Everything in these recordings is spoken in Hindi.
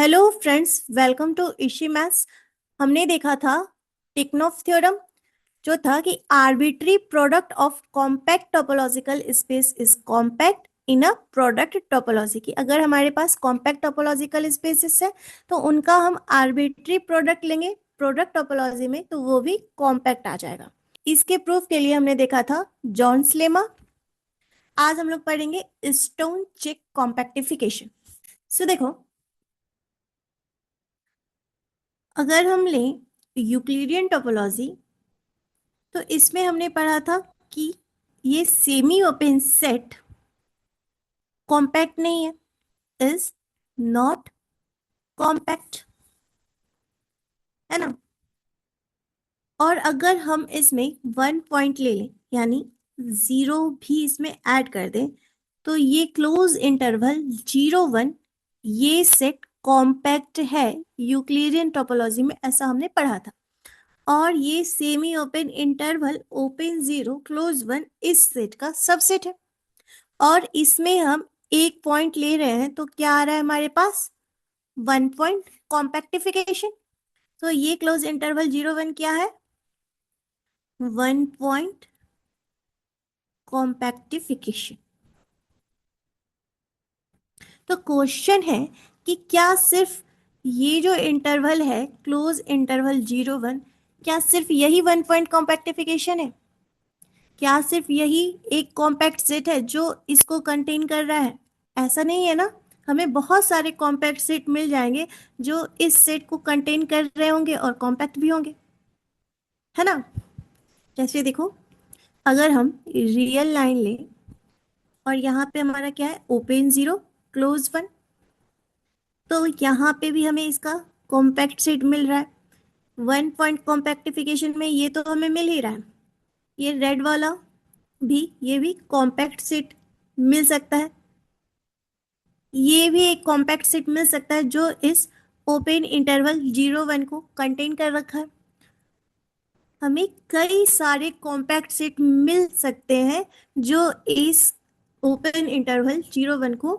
Hello friends, welcome to Ishi maths. हमने देखा था टिकनॉफ थ्योरम, जो था कि arbitrary product of compact topological space is compact in a product topology की। अगर हमारे पास कॉम्पैक्ट टोपोलॉजिकल स्पेसेस है तो उनका हम आर्बिट्री प्रोडक्ट लेंगे प्रोडक्ट टोपोलॉजी में, तो वो भी कॉम्पैक्ट आ जाएगा। इसके प्रूफ के लिए हमने देखा था जॉन्स लेमा। आज हम लोग पढ़ेंगे स्टोन चेक कॉम्पैक्टिफिकेशन। सो देखो, अगर हम लें यूक्लिडियन टोपोलॉजी तो इसमें हमने पढ़ा था कि ये सेमी ओपन सेट कॉम्पैक्ट नहीं है, इज नॉट कॉम्पैक्ट, है ना। और अगर हम इसमें 1 पॉइंट ले लें, यानी 0 भी इसमें ऐड कर दें, तो ये क्लोज इंटरवल 0 1 ये सेट कॉम्पैक्ट है यूक्लिडियन टोपोलॉजी में, ऐसा हमने पढ़ा था। और ये semi open interval open 0 close 1 इस सेट का सबसेट है। और इसमें हम 1 पॉइंट ले रहे हैं तो क्या आ रहा है हमारे पास? 1 पॉइंट कॉम्पैक्टिफिकेशन। तो ये क्लोज इंटरवल 0 1 क्या है? 1 पॉइंट कॉम्पैक्टिफिकेशन। तो क्वेश्चन है कि क्या सिर्फ ये जो इंटरवल है क्लोज इंटरवल 0 1, क्या सिर्फ यही 1 पॉइंट कॉम्पैक्टिफिकेशन है? क्या सिर्फ यही एक कॉम्पैक्ट सेट है जो इसको कंटेन कर रहा है? ऐसा नहीं है ना। हमें बहुत सारे कॉम्पैक्ट सेट मिल जाएंगे जो इस सेट को कंटेन कर रहे होंगे और कॉम्पैक्ट भी होंगे, है ना। जैसे देखो, अगर हम रियल लाइन लें और यहाँ पे हमारा क्या है? ओपन 0 क्लोज 1, तो यहाँ पे भी हमें इसका कॉम्पैक्ट सेट मिल रहा है। 1 पॉइंट कॉम्पैक्टिफिकेशन में ये तो हमें मिल ही रहा है। ये रेड वाला भी, ये भी कॉम्पैक्ट सेट मिल सकता है। ये भी एक कॉम्पैक्ट सेट मिल सकता है जो इस ओपन इंटरवल 0 1 को कंटेन कर रखा है। हमें कई सारे कॉम्पैक्ट सेट मिल सकते हैं जो इस ओपन इंटरवल 0 1 को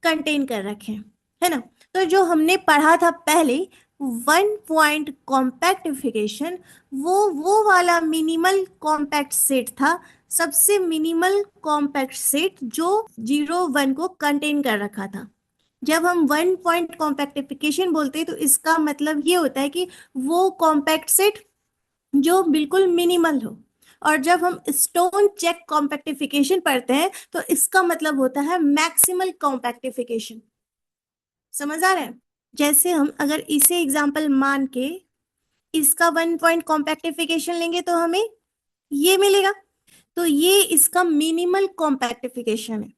कंटेन कर रखे हैं, है ना। तो जो हमने पढ़ा था पहले 1 पॉइंट कॉम्पैक्टिफिकेशन, वो वाला मिनिमल कॉम्पैक्ट सेट था, सबसे मिनिमल कॉम्पैक्ट सेट जो 0 1 को कंटेन कर रखा था। जब हम 1 पॉइंट कॉम्पैक्टिफिकेशन बोलते हैं तो इसका मतलब ये होता है कि वो कॉम्पैक्ट सेट जो बिल्कुल मिनिमल हो। और जब हम स्टोन चेक कॉम्पैक्टिफिकेशन पढ़ते हैं तो इसका मतलब होता है मैक्सिमल कॉम्पैक्टिफिकेशन। समझ आ रहा है? जैसे हम अगर इसे एग्जांपल मान के इसका 1 पॉइंट कॉम्पैक्टिफिकेशन लेंगे तो हमें ये मिलेगा। तो ये इसका मिनिमल कॉम्पैक्टिफिकेशन है।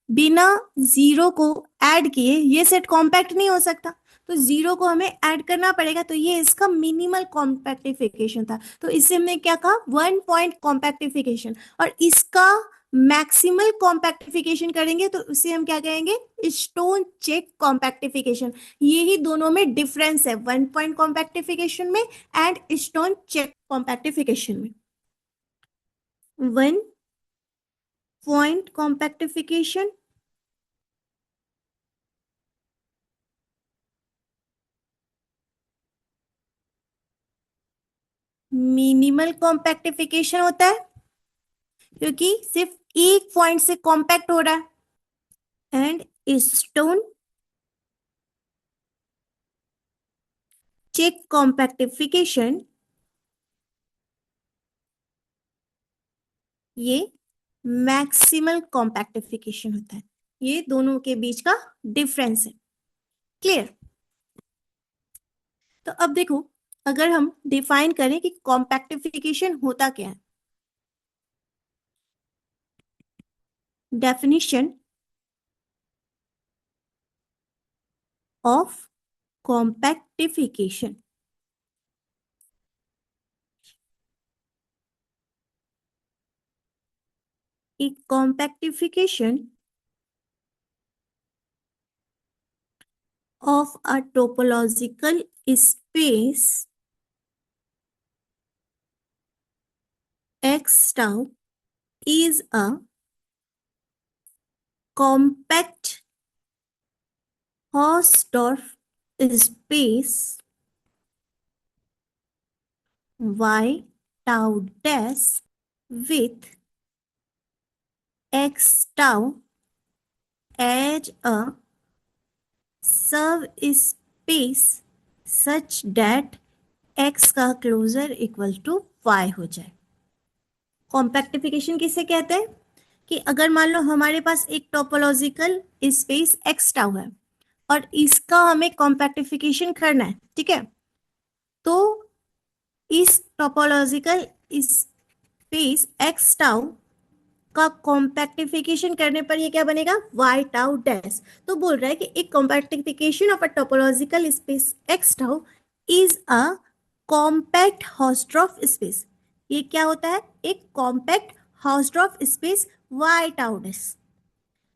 बिना 0 को ऐड किए ये सेट कॉम्पैक्ट नहीं हो सकता, तो 0 को हमें ऐड करना पड़ेगा। तो ये इसका मिनिमल कॉम्पैक्टिफिकेशन था, तो इससे हमने क्या कहा? 1 पॉइंट कॉम्पैक्टिफिकेशन। और इसका मैक्सिमल कॉम्पैक्टिफिकेशन करेंगे तो उसे हम क्या कहेंगे? Stone Cech compactification. ये ही दोनों में डिफरेंस है, 1 पॉइंट कॉम्पैक्टिफिकेशन में एंड स्टोन चेक कॉम्पैक्टिफिकेशन में। 1 पॉइंट कॉम्पैक्टिफिकेशन, मिनिमल कॉम्पैक्टिफिकेशन होता है क्योंकि सिर्फ एक पॉइंट से कॉम्पैक्ट हो रहा है। एंड स्टोन चेक कॉम्पैक्टिफिकेशन, ये मैक्सिमल कॉम्पैक्टिफिकेशन होता है। ये दोनों के बीच का डिफरेंस है। क्लियर? तो अब देखो, अगर हम डिफाइन करें कि कॉम्पैक्टिफिकेशन होता क्या है। डेफिनेशन ऑफ कॉम्पैक्टिफिकेशन, एक कॉम्पैक्टिफिकेशन of a topological space x tau is a compact Hausdorff space y tau dash with x tau as a subspace such that x का क्लोजर इक्वल टू y हो जाए। कॉम्पैक्टिफिकेशन किसे कहते हैं कि अगर मान लो हमारे पास एक टोपोलॉजिकल स्पेस एक्स टाउ है और इसका हमें कॉम्पैक्टिफिकेशन करना है, ठीक है, तो इस टोपोलॉजिकल स्पेस एक्स टाउ का कॉम्पैक्टिफिकेशन करने पर ये क्या बनेगा, वाई टाउ डैश। तो बोल रहा है कि एक compactification of a topological space X tau is a compact Hausdorff space. ये क्या होता है, एक compact Hausdorff space Y tau dash.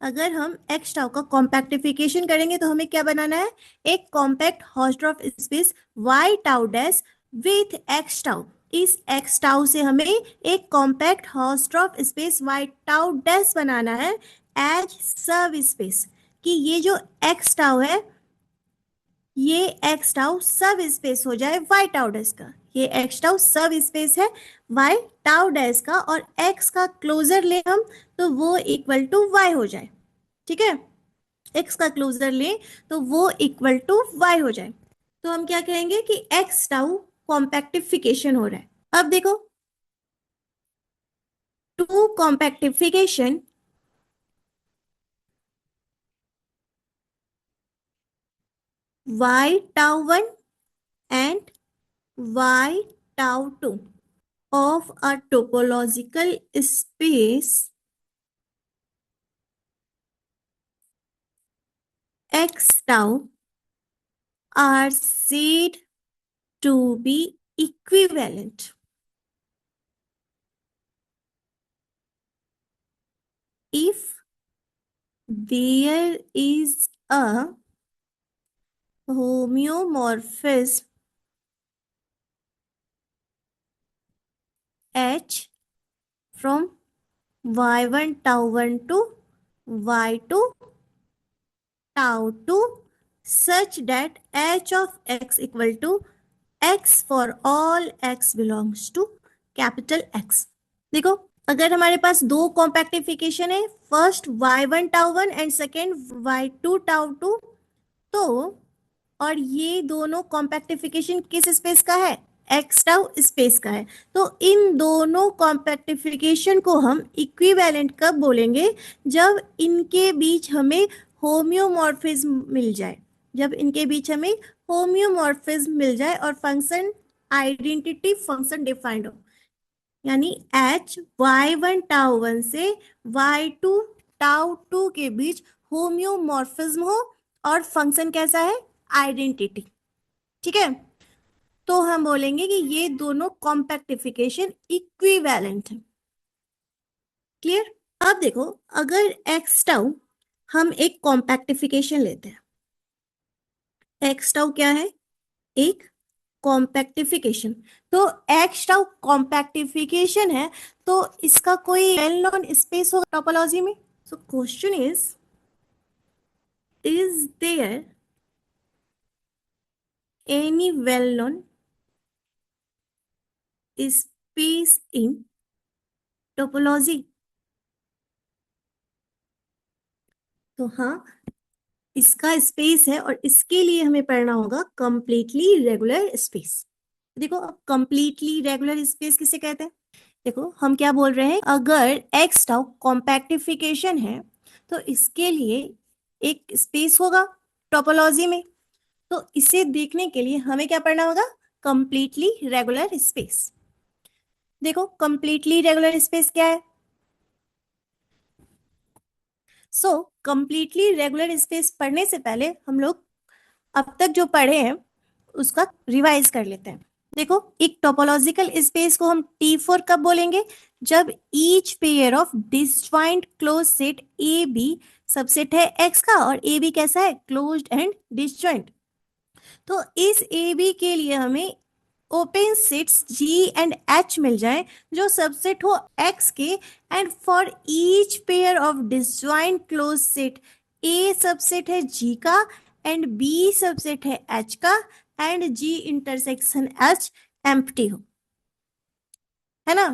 अगर हम एक्स टाउ का कॉम्पैक्टिफिकेशन करेंगे तो हमें क्या बनाना है, एक compact Hausdorff space Y tau dash with X tau. इस एक्स टाउ से हमें एक compact Hausdorff space Y tau dash बनाना है एज सब स्पेस, कि ये जो एक्स टाउ है ये एक्स टाउ सब स्पेस हो जाए वाई टाउ डैश का। ये एक्स टाउ सब स्पेस है वाई टाउ डैश का और एक्स का क्लोजर ले हम तो वो इक्वल टू वाई हो जाए, ठीक है। एक्स का क्लोजर ले तो वो इक्वल टू वाई हो जाए। तो हम क्या कहेंगे कि एक्स टाउ कॉम्पैक्टिफिकेशन हो रहा है। अब देखो, to कॉम्पैक्टिफिकेशन y tau 1 and y tau 2 of a topological space x tau are said to be equivalent if there is a homeomorphism H from y1 tau 1 to y2 tau 2 such that h of x equal to x for all x belongs to capital X। देखो, अगर हमारे पास दो कॉम्पैक्टिफिकेशन है, first y1 tau 1 and second y2 tau 2, तो और ये दोनों कॉम्पैक्टिफिकेशन किस स्पेस का है, एक्स टाउ स्पेस का है। तो इन दोनों कॉम्पैक्टिफिकेशन को हम इक्विवेलेंट कब बोलेंगे, जब इनके बीच हमें होम्योमॉर्फिज्म मिल जाए। जब इनके बीच हमें होम्योमॉर्फिज्म मिल जाए और फंक्शन आइडेंटिटी फंक्शन डिफाइंड हो, यानी एच y1 टाउ 1 से y2 टाउ 2 के बीच होम्योमॉर्फिज्म हो और फंक्शन कैसा है, आइडेंटिटी, ठीक है। तो हम बोलेंगे कि ये दोनों कॉम्पैक्टिफिकेशन इक्विवेलेंट है। क्लियर। अब देखो, अगर एक्स टाउ हम एक कॉम्पैक्टिफिकेशन लेते हैं, एक्स टाउ क्या है, एक कॉम्पैक्टिफिकेशन। तो एक्स टाउ कॉम्पैक्टिफिकेशन है तो इसका कोई वेल नोन स्पेस होगा टोपोलॉजी में। So question is there any well known space in topology. तो हाँ, इसका स्पेस है और इसके लिए हमें पढ़ना होगा कंप्लीटली रेगुलर स्पेस। देखो, अब कंप्लीटली रेगुलर स्पेस किसे कहते हैं। देखो, हम क्या बोल रहे हैं, अगर एक्स टाउ कॉम्पैक्टिफिकेशन है तो इसके लिए एक स्पेस होगा टोपोलॉजी में। तो इसे देखने के लिए हमें क्या पढ़ना होगा, कंप्लीटली रेगुलर स्पेस। देखो, कंप्लीटली रेगुलर स्पेस क्या है। सो कंप्लीटली रेगुलर स्पेस पढ़ने से पहले हम लोग अब तक जो पढ़े हैं उसका रिवाइज कर लेते हैं। देखो, एक टोपोलॉजिकल स्पेस को हम T4 कब बोलेंगे, जब each pair of disjoint close set A B subset है एक्स का और ए बी कैसा है, क्लोज्ड एंड डिसजॉइंट। तो इस ए बी के लिए हमें open sets G and H मिल जाए जो सबसेट हो X के, and for each pair of disjoint close set A subset है G का एंड बी सबसेट है एच का and ji intersection H empty हो, है ना,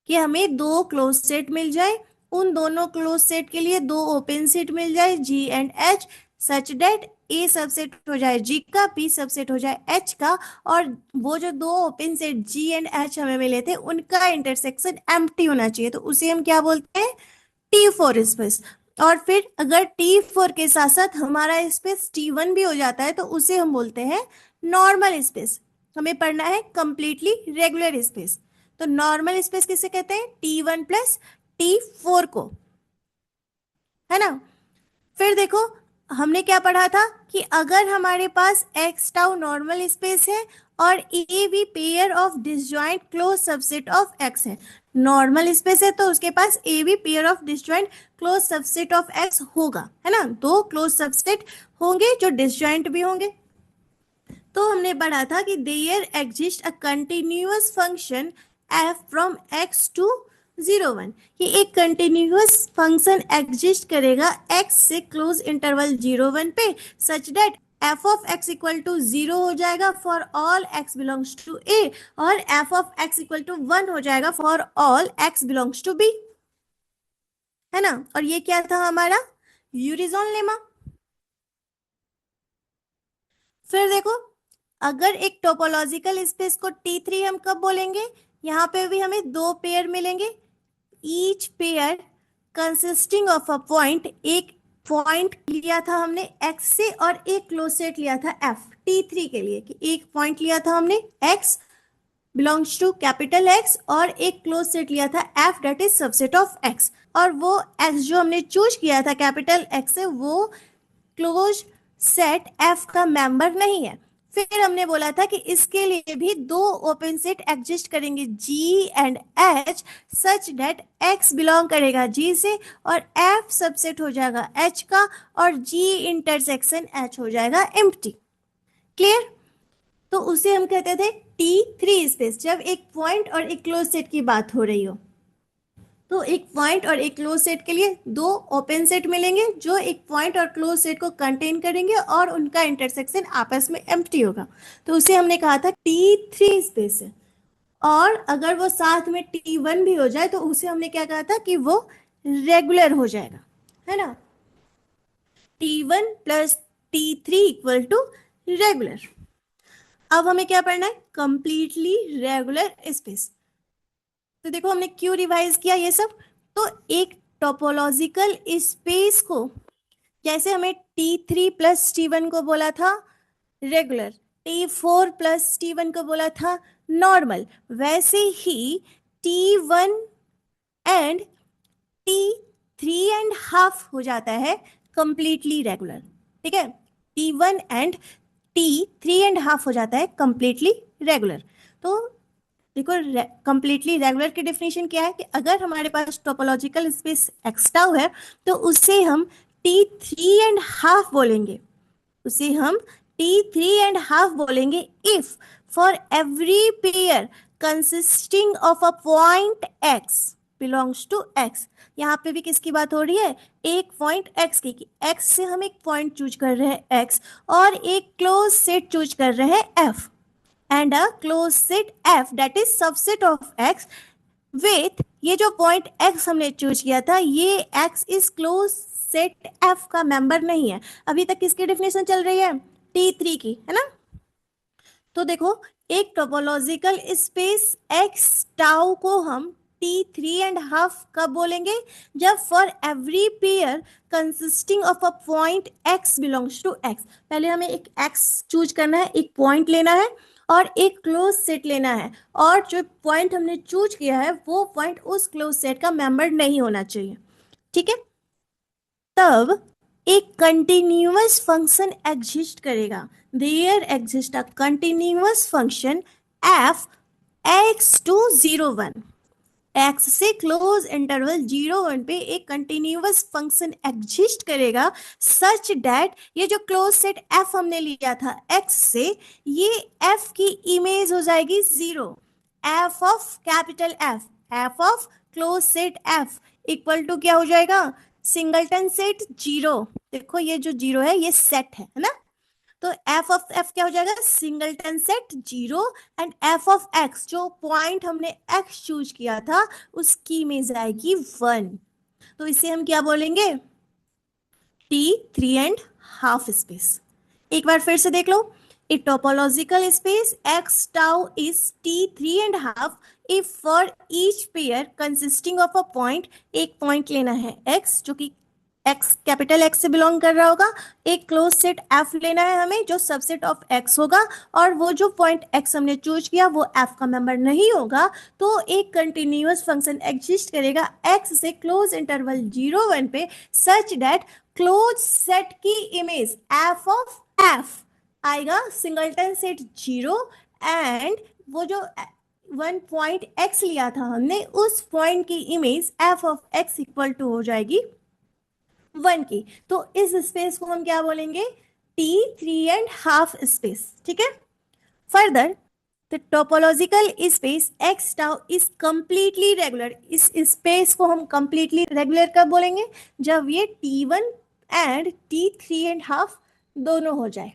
कि हमें दो क्लोज सेट मिल जाए, उन दोनों क्लोज सेट के लिए दो ओपन सेट मिल जाए G and H, such that A subset हो जाए जी का, बी सबसेट हो जाए एच का, और वो जो दो open set G and H हमें मिले थे उनका इंटरसेक्शन एम्प्टी होना चाहिए, तो उसे हम क्या बोलते हैं, T4 स्पेस। और फिर अगर T4 के साथ साथ हमारा स्पेस T1 भी हो जाता है तो उसे हम बोलते हैं नॉर्मल स्पेस। हमें पढ़ना है कंप्लीटली रेगुलर स्पेस। तो नॉर्मल स्पेस किसे कहते हैं, T1 प्लस T4 को, है ना। फिर देखो हमने क्या पढ़ा था कि अगर हमारे पास एक्स टाउ नॉर्मल स्पेस है और ए भी pair of disjoint close subset of X है, नॉर्मल स्पेस है तो उसके पास ए भी pair of disjoint close subset of x होगा, है ना, दो क्लोज सबसेट होंगे जो डिसजॉइंट भी होंगे। तो हमने पढ़ा था कि there exist a continuous function F from X to 0 1, ये एक कंटिन्यूअस फंक्शन एग्जिस्ट करेगा एक्स से क्लोज इंटरवल 0 1 पे, such that F of X equal to 0 हो जाएगा for all X belongs to A, और F of X equal to 1 हो जाएगा for all X belongs to B, है ना। और ये क्या था हमारा यूरिज़ोन लेमा। फिर देखो अगर एक टोपोलॉजिकल स्पेस को T3 हम कब बोलेंगे, यहाँ पे भी हमें दो पेयर मिलेंगे, each pair consisting of a point, एक पॉइंट लिया था हमने x से और एक क्लोज सेट लिया था f, T3 के लिए कि एक पॉइंट लिया था हमने x belongs to capital X और एक क्लोज सेट लिया था f that is subset of x, और वो x जो हमने चूज किया था कैपिटल X से वो क्लोज सेट f का मेंबर नहीं है। फिर हमने बोला था कि इसके लिए भी दो ओपन सेट एग्जिस्ट करेंगे G and H, such that X belong करेगा G से और F सबसेट हो जाएगा H का और G इंटरसेक्शन H हो जाएगा एम्प्टी। क्लियर। तो उसे हम कहते थे T3 स्पेस, जब एक पॉइंट और एक क्लोज सेट की बात हो रही हो। तो एक पॉइंट और एक क्लोज सेट के लिए दो ओपन सेट मिलेंगे जो एक पॉइंट और क्लोज सेट को कंटेन करेंगे और उनका इंटरसेक्शन आपस में एम्प्टी होगा, तो उसे हमने कहा था T3 स्पेस है। और अगर वो साथ में T1 भी हो जाए तो उसे हमने क्या कहा था कि वो रेगुलर हो जाएगा, है ना, T1 plus T3 equal to regular. अब हमें क्या पढ़ना है, कंप्लीटली रेगुलर स्पेस। तो देखो हमने क्यों रिवाइज किया ये सब, तो एक टोपोलॉजिकल स्पेस को जैसे हमें T3 प्लस T1 को बोला था रेगुलर, T4 प्लस T1 को बोला था नॉर्मल, वैसे ही T1 and T3 and half हो जाता है कंप्लीटली रेगुलर, ठीक है, T1 and T3 and half हो जाता है कंप्लीटली रेगुलर। तो देखो कंप्लीटली रेगुलर की डेफिनेशन क्या है कि अगर हमारे पास टोपोलॉजिकल स्पेस एक्सटाउ है तो उसे हम T3 एंड हाफ बोलेंगे, उसे हम T3 एंड हाफ बोलेंगे if for every pair consisting of a point x belongs to x। यहाँ पे भी किसकी बात हो रही है, एक पॉइंट x की, x से हम एक पॉइंट चूज कर रहे हैं x और एक क्लोज सेट चूज कर रहे हैं f, and a closed set f that is subset of x with, ये जो पॉइंट x हमने चूज किया था ये x इस क्लोज सेट f का मेंबर नहीं है। अभी तक किसकी डेफिनेशन चल रही है, T3 की, है ना। तो देखो एक टोपोलॉजिकल स्पेस x टाउ को हम T3 एंड हाफ कब बोलेंगे, जब for every pair consisting of a point x belongs to x, पहले हमें एक x चूज करना है, एक पॉइंट लेना है और एक क्लोज सेट लेना है, और जो पॉइंट हमने चूज किया है वो पॉइंट उस क्लोज सेट का मेंबर नहीं होना चाहिए, ठीक है। तब एक कंटिन्यूअस फंक्शन एग्जिस्ट करेगा, there exist a continuous function f x to 0 1, x से क्लोज इंटरवल 0 1 पे एक कंटिन्यूअस फंक्शन एग्जिस्ट करेगा सच दैट ये जो क्लोज सेट f हमने लिया था x से, ये f की इमेज हो जाएगी 0, f of capital f of close set f equal to क्या हो जाएगा सिंगलटन सेट जीरो, देखो ये जो जीरो है ये सेट है ना, तो एफ ऑफ एफ क्या हो जाएगा, singleton set zero, and F of x जो पॉइंट हमने एक्स चूज किया था उसकी इमेज आएगी वन, तो इसे हम क्या बोलेंगे, T three and half space. एक बार फिर से देख लो, a topological space X tau is T three and half if for each pair consisting of a point, एक पॉइंट लेना है एक्स जो कि एक्स कैपिटल एक्स से बिलोंग कर रहा होगा, एक क्लोज सेट एफ लेना है हमें जो सबसेट ऑफ एक्स होगा, और वो जो पॉइंट एक्स हमने चूज किया वो एफ का मेंबर नहीं होगा, तो एक कंटिन्यूअस फंक्शन एग्जिस्ट करेगा एक्स से क्लोज इंटरवल 0 1 पे, सच दैट क्लोज सेट की इमेज एफ ऑफ एफ आएगा सिंगलटन सेट जीरो, एंड वो जो वन पॉइंट एक्स लिया था हमने उस पॉइंट की image F of X equal to हो जाएगी वन की, तो इस स्पेस को हम क्या बोलेंगे, T three and half space, ठीक है। Further the topological space X tau is completely regular, इस स्पेस को हम कंप्लीटली रेगुलर कब बोलेंगे, जब ये T one and T three and half दोनों हो जाए।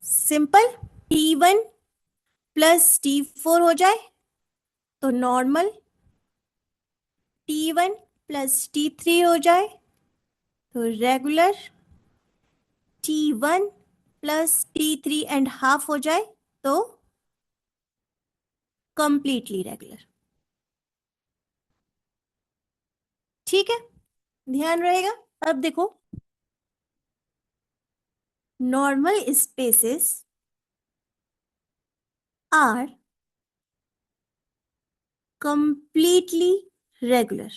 Simple, T one plus T four हो जाए तो normal, T one plus T three हो जाए तो regular, T one plus T three and half हो जाए तो कंप्लीटली रेगुलर, ठीक है, ध्यान रहेगा। अब देखो, normal spaces are completely regular,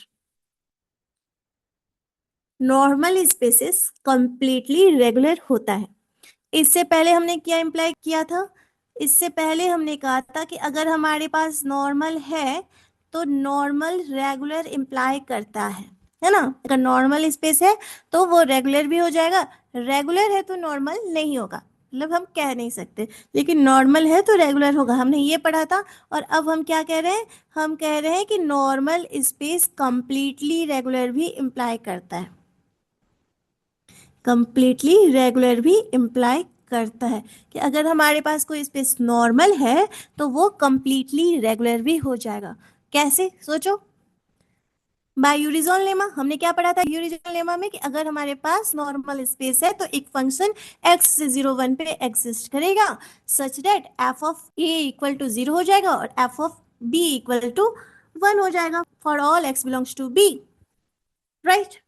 normal spaces completely regular होता है। इससे पहले हमने क्या इंप्लाई किया था, इससे पहले हमने कहा था कि अगर हमारे पास नॉर्मल है तो नॉर्मल रेगुलर इंप्लाई करता है ना, अगर नॉर्मल स्पेस है तो वो रेगुलर भी हो जाएगा, रेगुलर है तो नॉर्मल नहीं होगा, मतलब हम कह नहीं सकते, लेकिन नॉर्मल है तो रेगुलर होगा, हमने ये पढ़ा था। और अब हम क्या कह रहे हैं, हम कह रहे हैं कि नॉर्मल स्पेस कंप्लीटली रेगुलर भी इंप्लाई करता है, कंप्लीटली रेगुलर भी इंप्लाई करता है कि अगर हमारे पास कोई स्पेस नॉर्मल है तो वो कंप्लीटली रेगुलर भी हो जाएगा। कैसे, सोचो, बाय यूरिज़ोन लेमा हमने क्या पढ़ा था यूरिज़ोन लेमा में, कि अगर हमारे पास नॉर्मल स्पेस है तो एक फंक्शन x से 0 1 पे एग्जिस्ट करेगा such that F of a equal to 0 हो जाएगा और F of b equal to 1 हो जाएगा for all x belongs to b, right.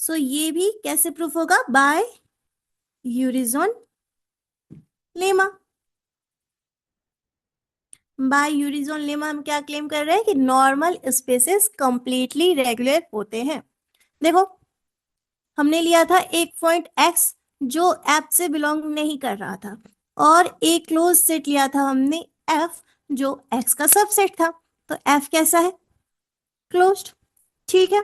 So ये भी कैसे प्रूफ होगा, by Urysohn lemma. By Urysohn lemma हम क्या क्लेम कर रहे हैं कि नॉर्मल स्पेसेस कंप्लीटली रेगुलर होते हैं। देखो, हमने लिया था एक पॉइंट x जो एफ से बिलोंग नहीं कर रहा था, और एक क्लोज सेट लिया था हमने f जो x का सबसेट था, तो f कैसा है, क्लोज्ड, ठीक है।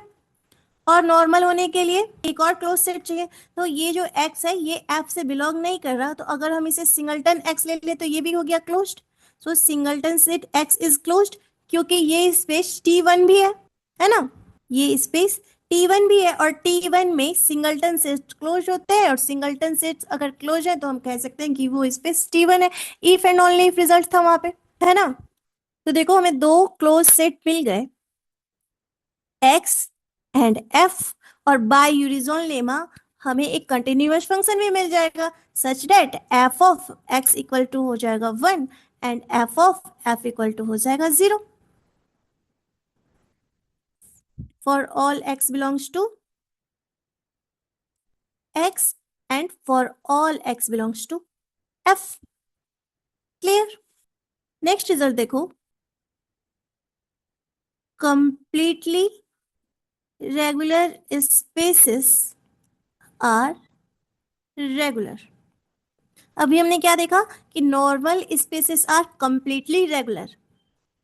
और नॉर्मल होने के लिए एक और क्लोज सेट चाहिए, तो ये जो x है ये f से बिलोंग नहीं कर रहा, तो अगर हम इसे सिंगलटन x ले ले तो ये भी हो गया closed, so singleton set x is closed, क्योंकि ये स्पेस t1 भी है ना, ये स्पेस T1 भी है, और T1 में सिंगलटन सेट क्लोज होते हैं, और सिंगलटन सेट अगर क्लोज है तो हम कह सकते हैं कि वो स्पेस T1 है, if and only if result था वहां पे, है ना। तो देखो हमें दो क्लोज सेट मिल गए, X एंड F, और बाय यूरिज़ोन लेमा हमें एक कंटिन्यूअस फंक्शन भी मिल जाएगा such that f of x equal to हो जाएगा 1 and f of f equal to हो जाएगा 0 for all x belongs to x and for all x belongs to f, clear। Next result देखो, completely regular spaces are regular। अभी हमने क्या देखा कि normal spaces are completely regular,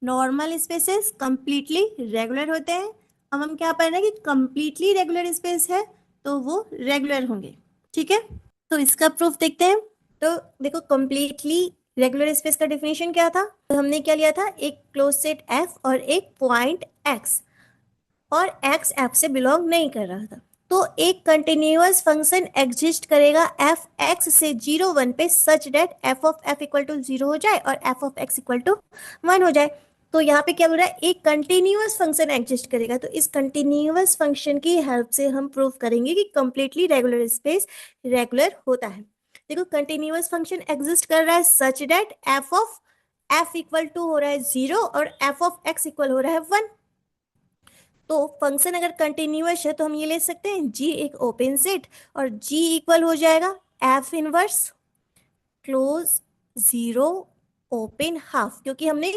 normal spaces completely regular होते हैं। अब हम क्या पढ़ रहे हैं कि कंप्लीटली रेगुलर स्पेस है तो वो रेगुलर होंगे, ठीक है। तो इसका प्रूफ देखते हैं। तो देखो, कंप्लीटली रेगुलर स्पेस का डेफिनेशन क्या था, तो हमने क्या लिया था, एक क्लोज सेट f और एक पॉइंट x, और एक्स एफ से बिलोंग नहीं कर रहा था। तो एक कंटिन्यूअस फंक्शन एग्जिस्ट करेगा एफ एक्स से 0 1 पे such that F of F equal to 0 हो जाए और F of X equal to 1 हो जाए। तो यहाँ पे क्या बोल रहा है, एक कंटिन्यूअस फंक्शन एग्जिस्ट करेगा। तो इस कंटिन्यूअस फंक्शन की हेल्प से हम प्रूव करेंगे कि कंप्लीटली रेगुलर स्पेस रेगुलर होता है। देखो कंटिन्यूअस फंक्शन एग्जिस्ट कर रहा है such that F of F equal to हो रहा है 0 और एफ ऑफ एक्स इक्वल हो रहा है 1। तो फंक्शन अगर कंटिन्यूअस है तो हम ये ले सकते हैं जी एक ओपन सेट और जी इक्वल हो जाएगा F inverse close 0 open half, क्योंकि हमने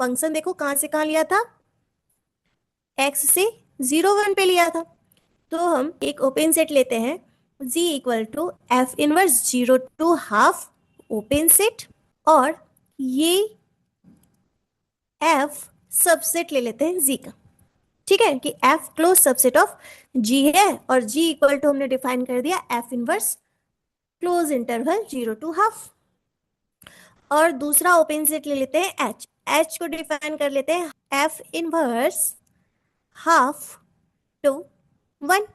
फंक्शन देखो कहां से कहां लिया था, एक्स से 0 1 पे लिया था। तो हम एक ओपन सेट लेते हैं g equal to F inverse 0 to half open set, और ये f सबसेट ले लेते हैं g का। ठीक है कि f close subset of g है और g इक्वल टू हमने डिफाइन कर दिया f inverse close interval 0 to half. और दूसरा ओपन सेट ले लेते हैं h को डिफाइन कर लेते हैं f इनवर्स हाफ टू 1,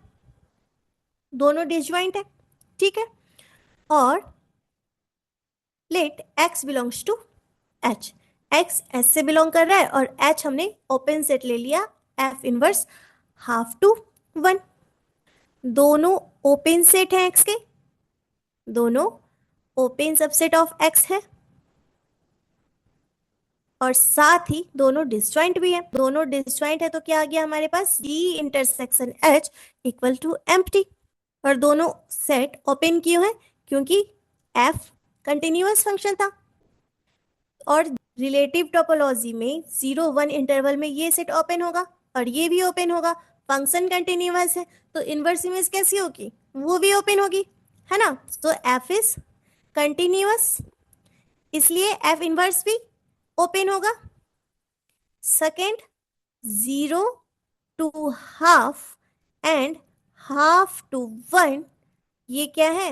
दोनों डिसजॉइंट है। ठीक है, और let x belongs to h, x s से बिलोंग कर रहा है और h हमने ओपन सेट ले लिया f इनवर्स हाफ टू 1। दोनों ओपन सेट हैं x के, दोनों ओपन सबसेट ऑफ x है और साथ ही दोनों डिसजॉइंट भी है। दोनों डिसजॉइंट है तो क्या आ गया हमारे पास, g intersection h equal to empty. और दोनों सेट ओपन क्यों है, क्योंकि f कंटिन्यूअस फंक्शन था और रिलेटिव टोपोलॉजी में 0 1 इंटरवल में ये सेट ओपन होगा और ये भी ओपन होगा। फंक्शन कंटिन्यूअस है तो इनवर्स इमेज कैसी होगी, वो भी ओपन होगी, है ना। तो f इज कंटिन्यूअस, इसलिए f इनवर्स भी ओपन होगा। Second, 0 to half and half to 1, ये क्या है,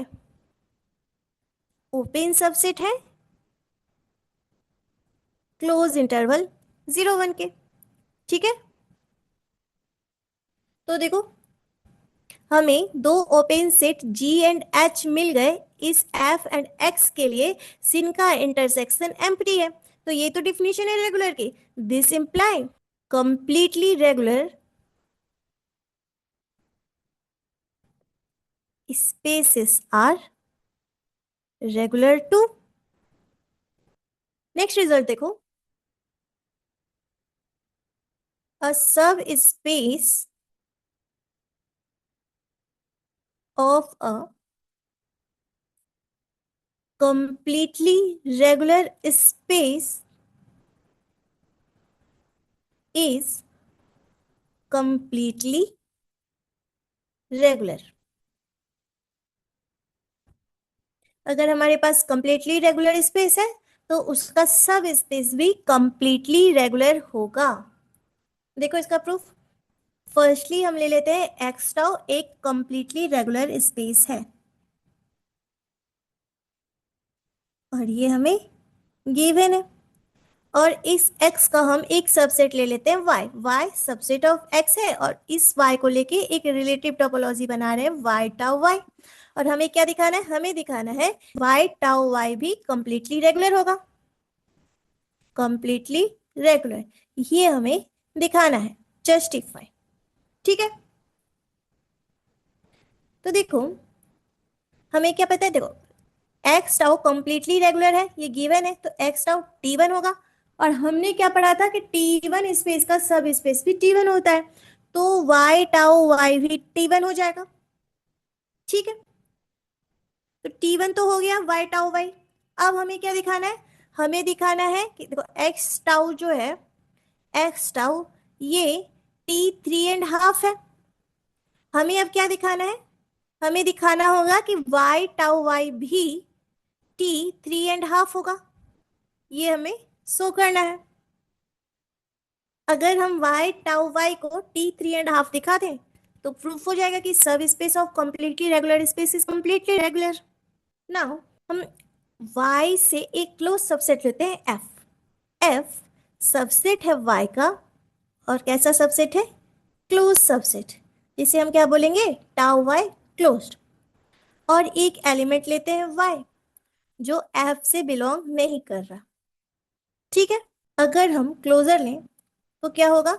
ओपन सबसेट है क्लोज इंटरवल 0 1 के। ठीक है, तो देखो हमें दो open set G and H मिल गए इस F एंड X के लिए जिनका इंटरसेक्शन एम्प्टी है। तो ये तो डिफिनेशन है रेगुलर की। This imply completely regular spaces are regular too. Next result देखो, a subspace of a completely regular space is completely regular। अगर हमारे पास completely regular स्पेस है तो उसका सब स्पेस भी completely रेगुलर होगा। देखो इसका प्रूफ, फर्स्टली हम ले लेते हैं एक्स टाउ एक completely रेगुलर स्पेस है और ये हमें गिवन है। और इस x का हम एक सबसेट ले लेते हैं y सबसेट ऑफ x है और इस y को लेके एक रिलेटिव टोपोलॉजी बना रहे हैं y टाउ y। और हमें क्या दिखाना है, हमें दिखाना है y टाउ y भी कंप्लीटली रेगुलर होगा, कंप्लीटली रेगुलर, ये हमें दिखाना है, जस्टिफाई। ठीक है, तो देखो हमें क्या पता है, देखो एक्स टाउ कंप्लीटली रेगुलर है, ये गिवन है, तो एक्स टाउ T1 होगा। और हमने क्या पढ़ा था कि T1 स्पेस का सब स्पेस भी T1 होता है, तो वाई टाउ वाई भी T1 हो जाएगा। ठीक है, तो T1 तो हो गया वाई टाउ वाई। अब हमें क्या दिखाना है, हमें दिखाना है कि देखो एक्स टाउ जो है, एक्स टाउ ये T3.5 है। हमें अब क्या दिखाना है, हमें दिखाना होगा कि वाई टाउ वाई भी T3.5 होगा, ये हमें शो करना है। अगर हम y टाउ y को T3.5 दिखा दें तो प्रूफ हो जाएगा कि subspace of completely regular space is completely regular. Now हम y से एक क्लोज सबसेट लेते हैं f। f सबसेट है y का और कैसा सबसेट है, क्लोज सबसेट, जिसे हम क्या बोलेंगे, टाउ वाई क्लोज्ड। और एक एलिमेंट लेते हैं वाई जो एफ से बिलोंग नहीं कर रहा। ठीक है, अगर हम क्लोजर लें तो क्या होगा,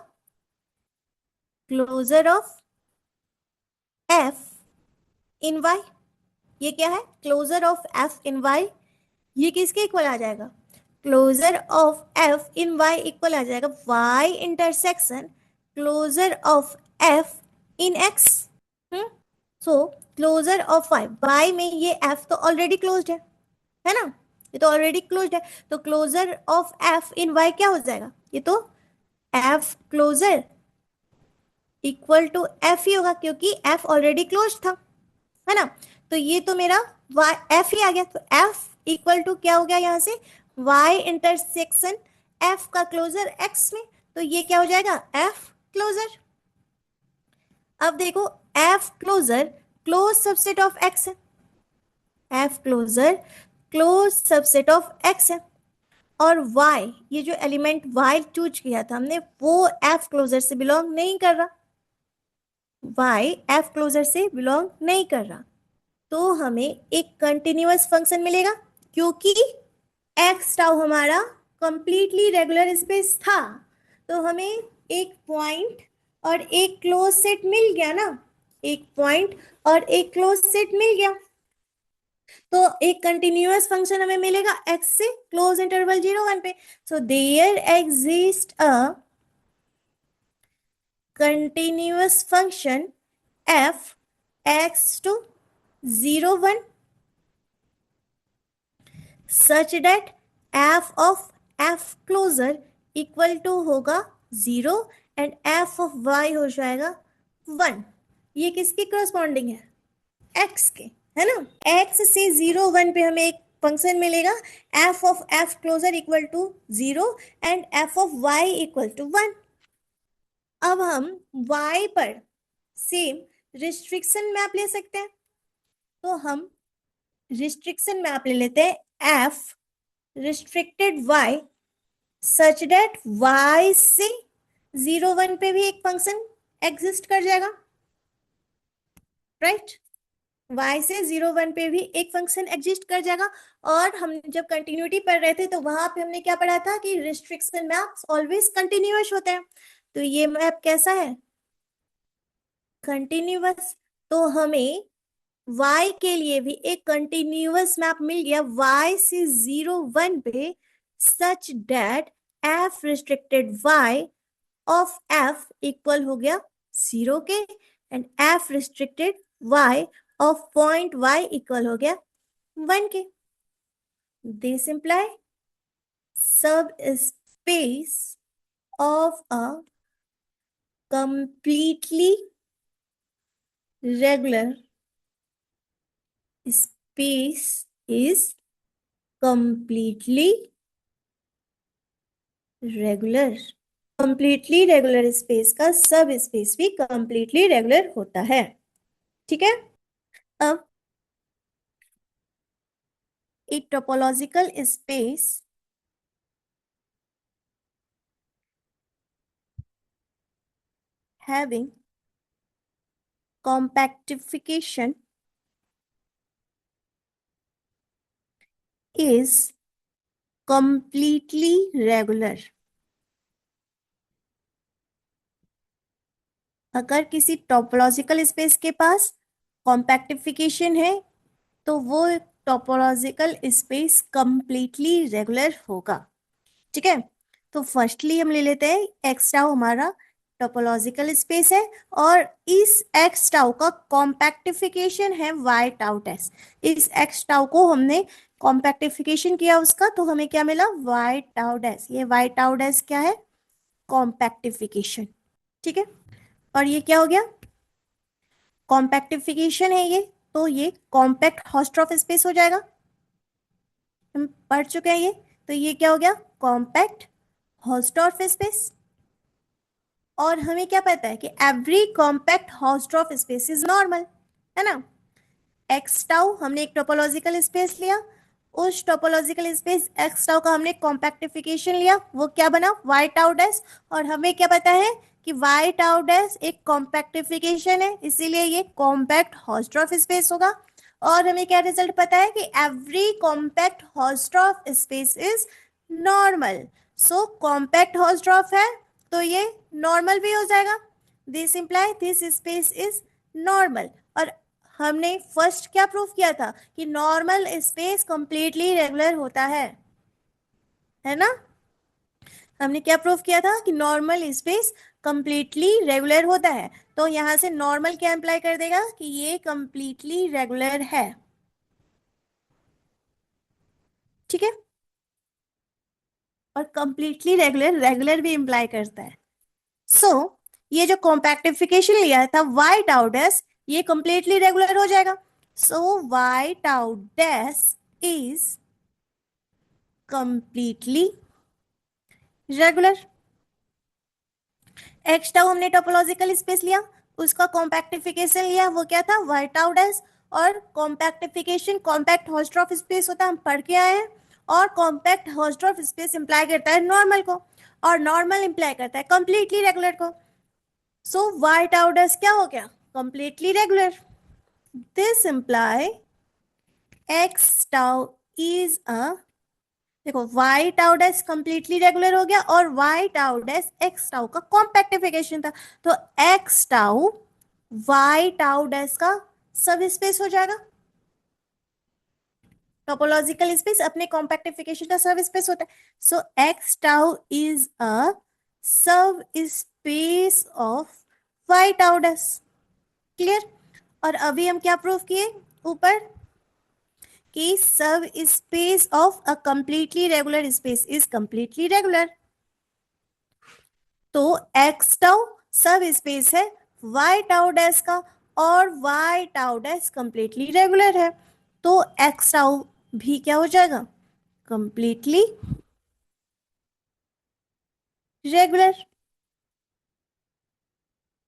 closure of F in Y, ये क्या है, closure of F in Y, ये किसके इक्वल आ जाएगा, closure of F in Y equal आ जाएगा Y intersection closure of F in X. So closure of Y में ये एफ तो ऑलरेडी क्लोज्ड है ना, ये तो ऑलरेडी क्लोज्ड है, तो closure of F in Y क्या हो जाएगा, ये तो F closure equal to F ही होगा, क्योंकि एफ ऑलरेडी क्लोज था, है ना। तो ये तो मेरा वाई एफ ही आ गया, तो एफ इक्वल टू क्या हो गया यहाँ से, वाई इंटरसेक्शन एफ का क्लोजर एक्स में, तो ये क्या हो जाएगा, एफ क्लोजर। अब देखो, F closure close subset of X है, F closure close subset of X है, और y, ये जो एलिमेंट y चूज किया था हमने, वो f क्लोजर से बिलोंग नहीं कर रहा, y f क्लोजर से बिलोंग नहीं कर रहा, तो हमें एक कंटिन्यूअस फंक्शन मिलेगा, क्योंकि x टाउ हमारा कंप्लीटली रेगुलर स्पेस था, तो हमें एक पॉइंट और एक क्लोज सेट मिल गया ना, एक पॉइंट और एक क्लोज सेट मिल गया, तो एक कंटिन्यूअस फंक्शन हमें मिलेगा x से क्लोज इंटरवल 0 1 पे। So there exist a continuous function f x to 0 1 such that f of f closer equal to होगा 0 एंड f of y हो जाएगा 1। ये किसकी क्रॉसपॉन्डिंग है, x के, है ना। x से 0 1 पे हमें एक फंक्शन मिलेगा f of f closure equal to 0 and f of y equal to 1। अब हम y पर सेम रिस्ट्रिक्शन मैप ले सकते हैं, तो हम रिस्ट्रिक्शन मैप ले लेते हैं f restricted y such that y से 0 1 पे भी एक फंक्शन एग्जिस्ट कर जाएगा, राइट। y से 0 1 पे भी एक फंक्शन एग्जिस्ट कर जाएगा। और हम जब कंटिन्यूटी पढ़ रहे थे तो वहां पे हमने क्या पढ़ा था कि रिस्ट्रिक्शन मैप्स ऑलवेज कंटिन्यूअस होते हैं, तो ये मैप कैसा है, कंटिन्यूअस। तो हमें y के लिए भी एक कंटिन्यूअस मैप मिल गया y से 0 1 पे such that f restricted y of f equal हो गया 0 के and f restricted y of point y equal हो गया 1 के। दिस इंप्लाई सब space of a completely regular space is completely regular। Completely regular space का सब स्पेस भी कंप्लीटली रेगुलर होता है, ठीक है। अब एक topological space having compactification is completely regular। अगर किसी टोपोलॉजिकल स्पेस के पास कॉम्पैक्टिफिकेशन है तो वो टोपोलॉजिकल स्पेस कंप्लीटली रेगुलर होगा, ठीक है। तो फर्स्टली हम ले लेते हैं एक्स टाउ हमारा टोपोलॉजिकल स्पेस है, और इस एक्स टाउ का कॉम्पैक्टिफिकेशन है वाई टाउ डैश। इस एक्स टाउ को हमने कॉम्पैक्टिफिकेशन किया उसका, तो हमें क्या मिला, वाई टाउ डैश। ये वाई टाउ डैश क्या है, कॉम्पैक्टिफिकेशन, ठीक है। और ये क्या हो गया, कॉम्पैक्टिफिकेशन है ये, तो ये कॉम्पैक्ट हॉस्ट्रॉफ स्पेस हो जाएगा, हम पढ़ चुके हैं ये। तो ये क्या हो गया, कॉम्पैक्ट हॉस्ट्रॉफ स्पेस। और हमें क्या पता है कि every compact Hausdorff space is normal, है ना। एक्स टाउ हमने एक टोपोलॉजिकल स्पेस लिया, उस टोपोलॉजिकल स्पेस एक्स टाउ का हमने कॉम्पैक्टिफिकेशन लिया, वो क्या बना, वाई टाउ डैश। और हमें क्या पता है कि वाई टाउ डैश एक कॉम्पैक्टिफिकेशन है, इसीलिए ये कॉम्पैक्ट हॉस्ट्रॉफ स्पेस होगा। और हमें क्या रिजल्ट पता है कि every compact Hausdorff space is normal. So compact Hausdorff है तो ये नॉर्मल भी हो जाएगा। This imply this space is normal. और हमने फर्स्ट क्या प्रूफ किया था कि नॉर्मल स्पेस कंप्लीटली रेगुलर होता है ना। हमने क्या प्रूफ किया था कि नॉर्मल स्पेस कंप्लीटली रेगुलर होता है। तो यहां से नॉर्मल क्या इंप्लाई कर देगा कि ये कंप्लीटली रेगुलर है। ठीक है। और कंप्लीटली रेगुलर रेगुलर भी इंप्लाई करता है। सो ये जो कॉम्पैक्टिफिकेशन लिया था वाई टाउ डैश, ये कंप्लीटली रेगुलर हो जाएगा। So Y tau dash is completely regular. X tau हमने टोपोलॉजिकल स्पेस लिया, उसका कॉम्पैक्टिफिकेशन लिया, वो क्या था वाई टाउ डैश। और कॉम्पैक्टिफिकेशन कॉम्पैक्ट हॉस्ट्रॉफ स्पेस होता है, हम पढ़ के आए हैं। और कॉम्पैक्ट हॉस्ट्रॉफ स्पेस इंप्लाई करता है नॉर्मल को, और नॉर्मल इंप्लाई करता है कंप्लीटली रेगुलर को। सो वाई टाउ डैश क्या हो गया completely regular. This imply X tau is a, देखो Y tau dash completely regular हो गया और Y tau dash X tau का कॉम्पैक्टिफिकेशन था। तो X tau Y tau dash का सब स्पेस हो जाएगा। टोपोलॉजिकल स्पेस अपने कॉम्पैक्टिफिकेशन का सब स्पेस होता है। So X tau is a subspace of Y tau dash. Clear. और अभी हम क्या प्रूव किए ऊपर कि subspace of a completely regular space is completely regular. तो एक्स टाउ सब स्पेस है वाई टाउ डैश का, और Y tau dash completely regular है। तो एक्स टाउ भी क्या हो जाएगा completely regular.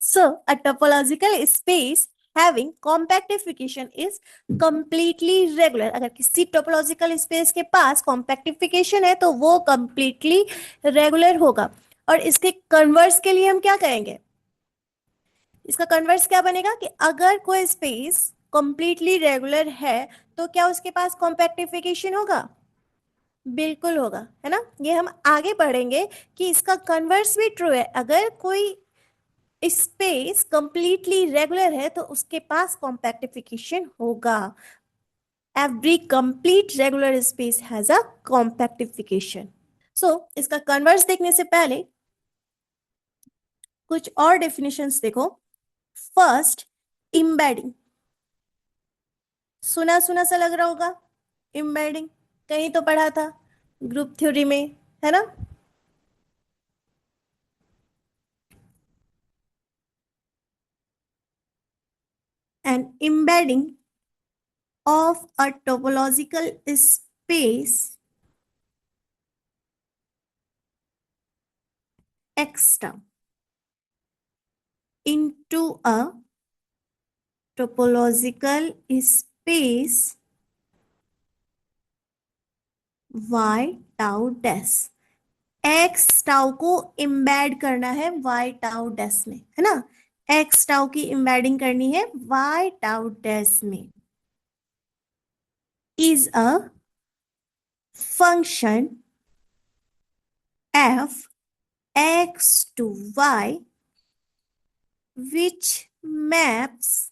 So a topological space having compactification is completely regular. अगर किसी टोपोलॉजिकल स्पेस के पास कॉम्पैक्टिफिकेशन है तो वो कंप्लीटली रेगुलर होगा। और इसके कन्वर्स के लिए हम क्या कहेंगे, इसका कन्वर्स क्या बनेगा कि अगर कोई स्पेस कंप्लीटली रेगुलर है तो क्या उसके पास कॉम्पैक्टिफिकेशन होगा, बिल्कुल होगा, है ना। ये हम आगे पढ़ेंगे कि इसका कन्वर्स भी ट्रू है। अगर कोई स्पेस कंप्लीटली रेगुलर है तो उसके पास कॉम्पैक्टिफिकेशन होगा। Every complete regular space has a compactification. So इसका कन्वर्स देखने से पहले कुछ और डेफिनेशंस देखो। First, embedding. सुना सुना सा लग रहा होगा इम्बेडिंग, कहीं तो पढ़ा था ग्रुप थ्योरी में, है ना। An embedding of a topological space extra into a topological space y tau dash। X tau को इम्बेड करना है वाई टाउ डैश में, है ना। एक्स टाउ की इम्बेडिंग करनी है वाई टाउ डैश में। Is a function f x to y which maps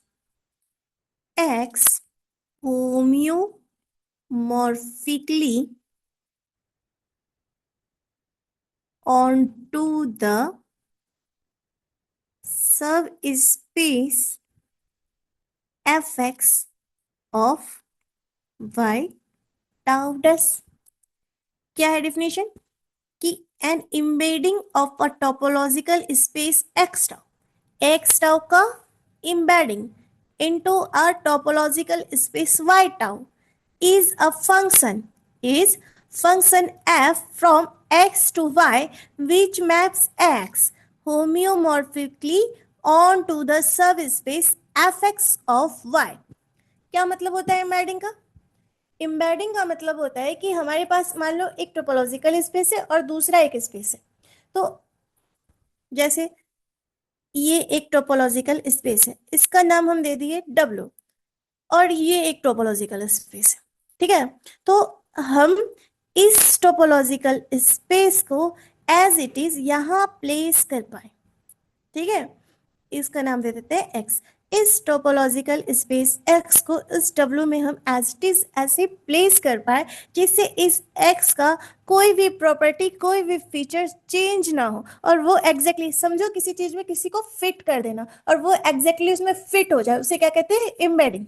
x homeomorphically onto the subspace fx of y tau dash। क्या है डेफिनेशन कि an embedding of a topological space X tau का embedding into a topological space Y tau is a function f from x to y which maps x homeomorphically onto the subspace fx of y। क्या मतलब होता है एम्बेडिंग का, एम्बेडिंग का मतलब होता है कि हमारे पास मान लो एक टोपोलॉजिकल स्पेस है और दूसरा एक स्पेस है। तो जैसे ये एक टोपोलॉजिकल स्पेस है, इसका नाम हम दे दिए W, और ये एक टोपोलॉजिकल स्पेस है। ठीक है, तो हम इस टोपोलॉजिकल स्पेस को एज इट इज यहां प्लेस कर पाए। ठीक है, इसका नाम दे देते हैं एक्स। इस टोपोलॉजिकल स्पेस एक्स को इस डब्ल्यू में हम एज इट इज ऐसे प्लेस कर पाए जिससे इस एक्स का कोई भी प्रॉपर्टी, कोई भी फीचर चेंज ना हो, और वो एग्जैक्टली समझो किसी चीज में किसी को फिट कर देना, और वो एग्जैक्टली उसमें फिट हो जाए, उसे क्या कहते हैं, एम्बेडिंग।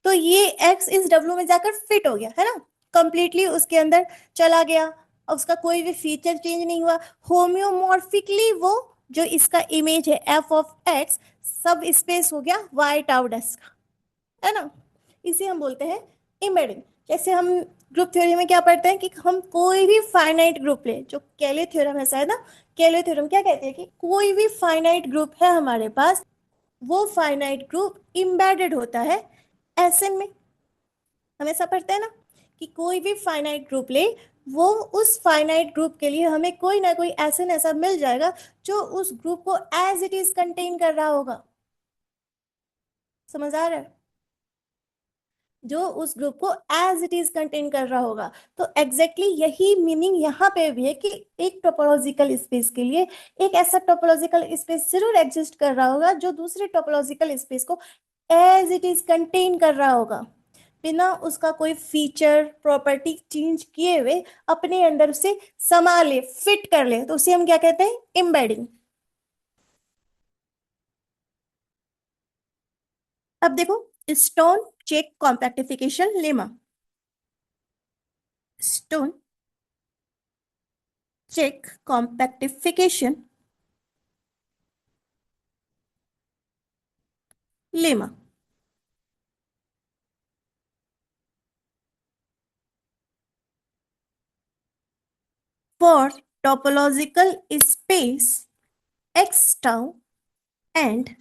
तो ये एक्स इस डब्ल्यू में जाकर फिट हो गया है ना, कंप्लीटली उसके अंदर चला गया, उसका कोई भी फीचर चेंज नहीं हुआ, होम्योमॉर्फिकली वो जो इसका इमेज है एफ ऑफ एक्स सब स्पेस हो गया वाइट आउट एस का, है ना। इसे हम बोलते हैं इमेडिंग। जैसे हम ग्रुप थ्योरी में क्या पढ़ते हैं कि हम कोई भी फाइनाइट ग्रुप ले, जो केले थ्योरम है शायद ना, केले थ्योरम क्या कहते हैं कि कोई भी फाइनाइट ग्रुप है हमारे पास, वो फाइनाइट ग्रुप इम्बेडेड होता है एसएन में। हमेशा पढ़ते हैं ना कि कोई भी फाइनाइट ग्रुप ले, वो उस फाइनाइट ग्रुप के लिए हमें कोई ना कोई एसएन ऐसा मिल जाएगा जो उस ग्रुप को एज इट इज कंटेन कर रहा होगा। समझ आ रहा है, जो उस ग्रुप को एज इट इज कंटेन कर रहा होगा। तो एग्जैक्टली यही मीनिंग यहाँ पे भी है कि एक टोपोलॉजिकल स्पेस के लिए एक ऐसा टोपोलॉजिकल स्पेस जरूर एग्जिस्ट कर रहा होगा जो दूसरे टोपोलॉजिकल स्पेस को एज इट इज कंटेन कर रहा होगा, बिना उसका कोई फीचर प्रॉपर्टी चेंज किए हुए अपने अंदर उसे समा ले, फिट कर ले, तो उसे हम क्या कहते हैं, एम्बेडिंग। अब देखो, Stone Cech compactification lemma. Stone check compactification lemma. For topological space x tau and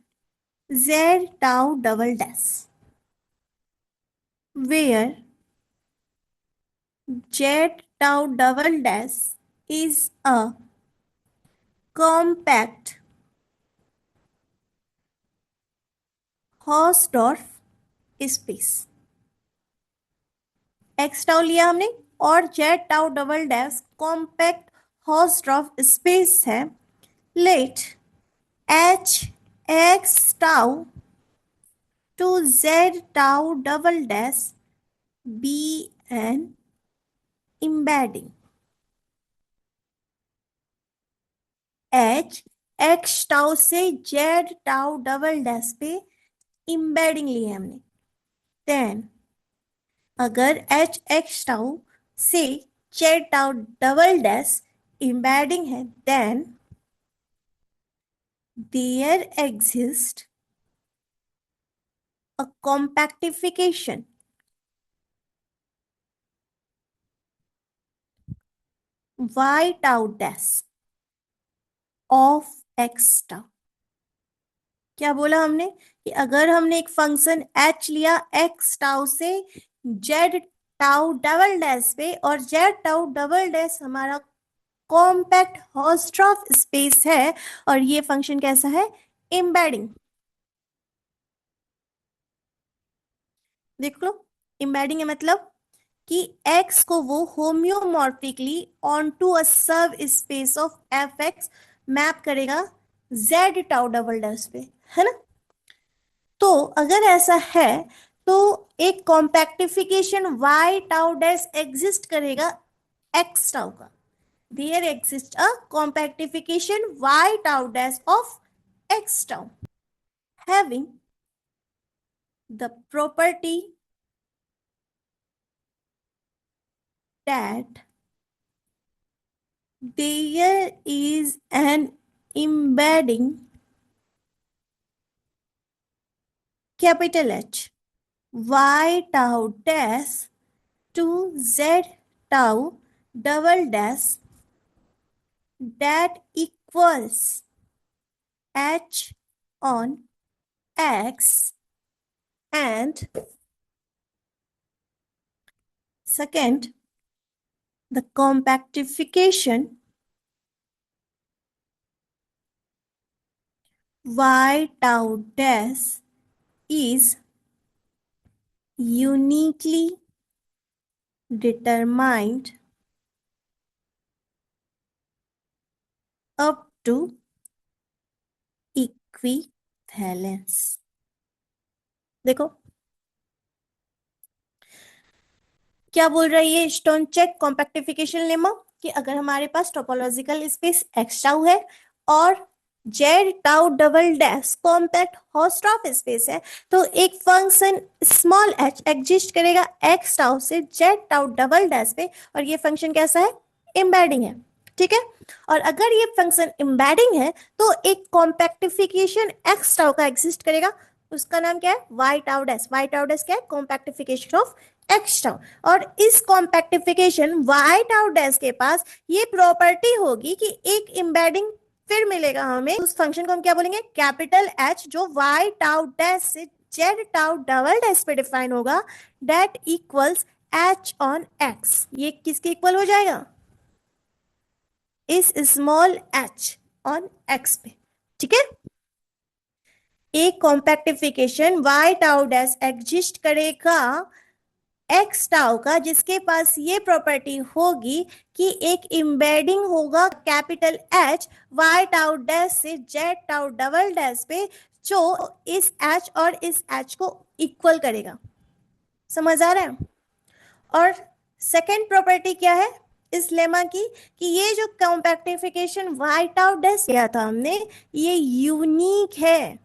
z tau double dash, where z tau double dash is a compact Hausdorff space। x tau लिया हमने और z tau double dash compact Hausdorff space है। Let h x tau to z tau double dash be an embedding। h x tau से z tau डबल डैश पे embedding ली है हमने। देन अगर h x tau से z tau double dash embedding है, then there exists a compactification y tau dash of x tau। क्या बोला हमने कि अगर हमने एक फंक्शन h लिया x टाउ से z टाउ डबल डैश पे, और z टाउ डबल डैश हमारा कॉम्पैक्ट हॉर्स्ट्रॉफ स्पेस है, और ये फंक्शन कैसा है, एम्बेडिंग। देख लो, एम्बेडिंग है मतलब कि x को वो होम्योमॉर्फिकली onto a subspace of F X map करेगा z टाउ डबल डैश पे, है ना। तो अगर ऐसा है तो एक compactification y tau dash exist करेगा x टाउ का। There exist a compactification y tau dash of x tau having the property that there is an embedding capital H y tau dash to z tau double dash that equals h on x, and second, the compactification y tau dash is uniquely determined up to equivalence। देखो क्या बोल रहा है ये स्टोनचेक कॉम्पैक्टिफिकेशन लेमा, कि अगर हमारे पास टोपोलॉजिकल स्पेस एक्स टाउ है और Z tau double dash compact Hausdorff space है, तो एक फंक्शन स्मॉल एच एग्जिस्ट करेगा एक्स टाउ से जेड टाउ डबल डैश पे, और ये फंक्शन कैसा है, एम्बेडिंग है। ठीक है, और अगर ये फंक्शन एम्बेडिंग है तो एक कॉम्पैक्टिफिकेशन एक्स टाउ का एग्जिस्ट करेगा, उसका नाम क्या है, Y tau dash. Y tau dash क्या है, कॉम्पैक्टिफिकेशन ऑफ एक्स टाउ। और इस कॉम्पैक्टिफिकेशन वाई टाउ डैश के पास ये प्रॉपर्टी होगी कि एक एम्बेडिंग फिर मिलेगा हमें, उस फंक्शन को हम क्या बोलेंगे, कैपिटल एच, जो वाई टाउ डैश से जेड टाउ डबल डैश पे डिफाइन होगा, that equals H on x. ये किसके इक्वल हो जाएगा, इस स्मॉल एच ऑन एक्स पे। ठीक है, एक कॉम्पैक्टिफिकेशन वाई टाउ डैश एग्जिस्ट करेगा एक्स टाउ का, जिसके पास ये प्रॉपर्टी होगी कि एक एम्बेडिंग होगा capital H Y tau dash से जेड टाउ डबल डैश पे, जो इस एच और इस एच को इक्वल करेगा। समझ आ रहा है। और सेकेंड प्रॉपर्टी क्या है इस लेमा की, कि ये जो कॉम्पैक्टिफिकेशन वाई टाउ डैश किया था हमने, ये यूनिक है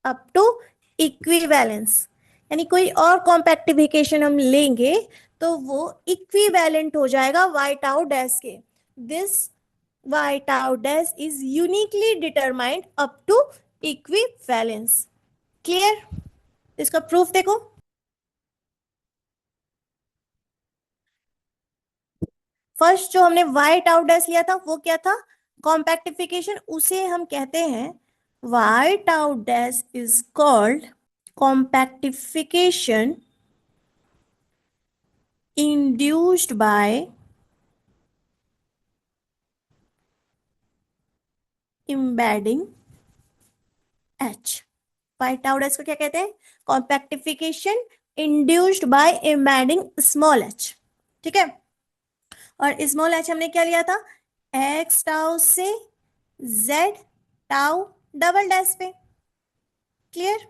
अप टू इक्विवेलेंस। यानी कोई और कॉम्पैक्टिफिकेशन हम लेंगे तो वो इक्विवेलेंट हो जाएगा वाई टाउ डैश के। This Y tau dash is uniquely determined up to equivalence. Clear. इसका प्रूफ देखो, फर्स्ट जो हमने वाई टाउ डैश लिया था वो क्या था, कॉम्पैक्टिफिकेशन, उसे हम कहते हैं Y tau dash is called compactification induced by embedding H। White out को क्या कहते हैं, compactification induced by embedding small H. ठीक है, और स्मॉल एच हमने क्या लिया था, एक्स टाउ से जेड टाउ डबल डैश पे। क्लियर।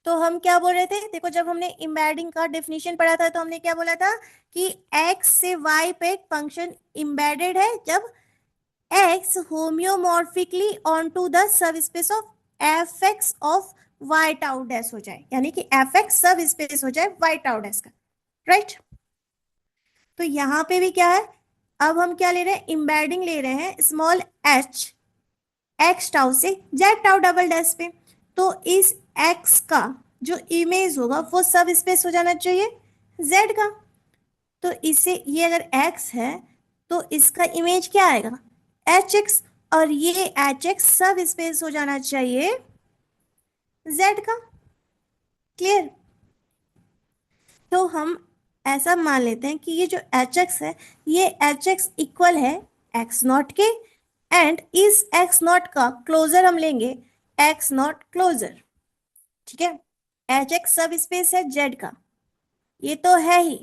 तो हम क्या बोल रहे थे, देखो जब हमने एम्बेडिंग का डेफिनेशन पढ़ा था तो हमने क्या बोला था कि एक्स से वाई पे एक फंक्शन एम्बेडेड है जब x homeomorphically onto the subspace of F X of Y tau dash हो जाए, यानी कि एफ एक्स सब स्पेस हो जाए वाई टाउ डैश का। राइट। तो यहां पे भी क्या है, अब हम क्या ले रहे हैं, एम्बेडिंग ले रहे हैं स्मॉल एच एक्स टाउ से जेड टाउ डबल डैश पे। तो इस एक्स का जो इमेज होगा वो सब स्पेस हो जाना चाहिए जेड का। तो इसे, ये अगर x है तो इसका इमेज क्या आएगा, एच एक्स, और ये एच एक्स सब स्पेस हो जाना चाहिए z का। क्लियर। तो हम ऐसा मान लेते हैं कि ये जो एच एक्स है, ये एच एक्स इक्वल है एक्स नॉट के, एंड इस एक्स नॉट का क्लोजर हम लेंगे एक्स नॉट क्लोजर। ठीक है, एच एक्स सब स्पेस है जेड का, ये तो है ही,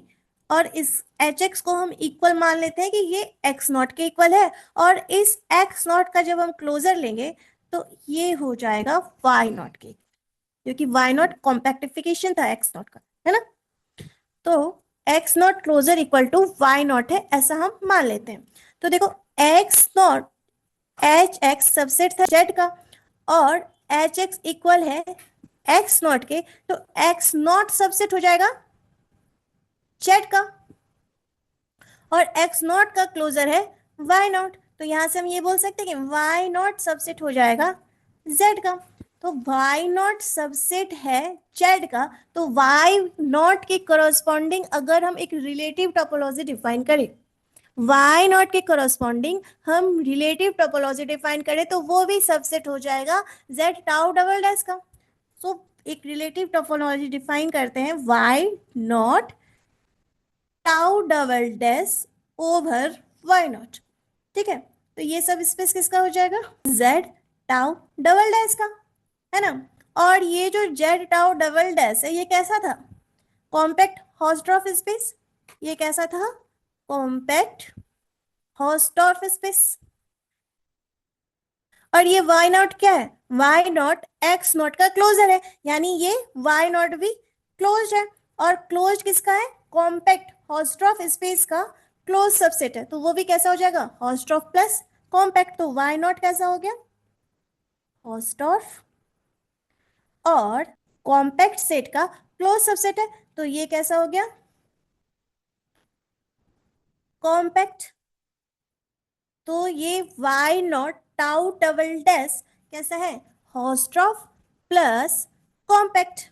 और इस एच एक्स को हम इक्वल मान लेते हैं कि ये एक्स नॉट के इक्वल है, और इस एक्स नॉट का जब हम क्लोजर लेंगे तो ये हो जाएगा वाई नॉट के, क्योंकि वाई नॉट कॉम्पैक्टिफिकेशन था एक्स नॉट का, है ना। तो X naught closure equal to Y naught है, ऐसा हम मान लेते हैं। तो देखो X naught, H X subset था जेड का, और एच एक्स इक्वल है एक्स नॉट के, तो एक्स नॉट सबसेट हो जाएगा जेड का, और एक्स नॉट का क्लोजर है वाई नॉट। तो यहां से हम ये बोल सकते हैं कि वाई नॉट सबसेट हो जाएगा जेड का। तो वाई नॉट सबसेट है जेड का, तो वाई नॉट के करस्पॉन्डिंग अगर हम एक रिलेटिव टोपोलॉजी डिफाइन करें, वाई नॉट के करस्पॉन्डिंग हम रिलेटिव टोपोलॉजी डिफाइन करें, तो वो भी सबसेट हो जाएगा जेड टाउ डबल डैश का। सो एक रिलेटिव टोपोलॉजी डिफाइन करते हैं Y naught tau double dash over Y naught. ठीक है, तो ये सब स्पेस किसका हो जाएगा, जेड टाउ डबल डैश का, है ना। और ये जो जेड टाउ डबल डैश है ये कैसा था, कॉम्पैक्ट हॉर्स्ट्रॉफ स्पेस। ये कैसा था, कॉम्पैक्ट हॉर्स्ट्रॉफ स्पेस। और ये वाई नॉट क्या है, वाई नॉट एक्स नॉट का क्लोजर है, यानी ये वाई नॉट भी क्लोज है। और क्लोज किसका है, कॉम्पैक्ट हॉर्स्ट्रॉफ स्पेस का क्लोज सबसेट है, तो वो भी कैसा हो जाएगा, हॉर्स्ट्रॉफ प्लस कॉम्पैक्ट। तो वाई नॉट कैसा हो गया, हॉर्स्ट्रॉफ और कॉम्पैक्ट सेट का क्लोज सबसेट है, तो ये कैसा हो गया, कॉम्पैक्ट। तो ये Y naught tau double dash कैसा है, हॉर्स्ट्रॉफ प्लस कॉम्पैक्ट।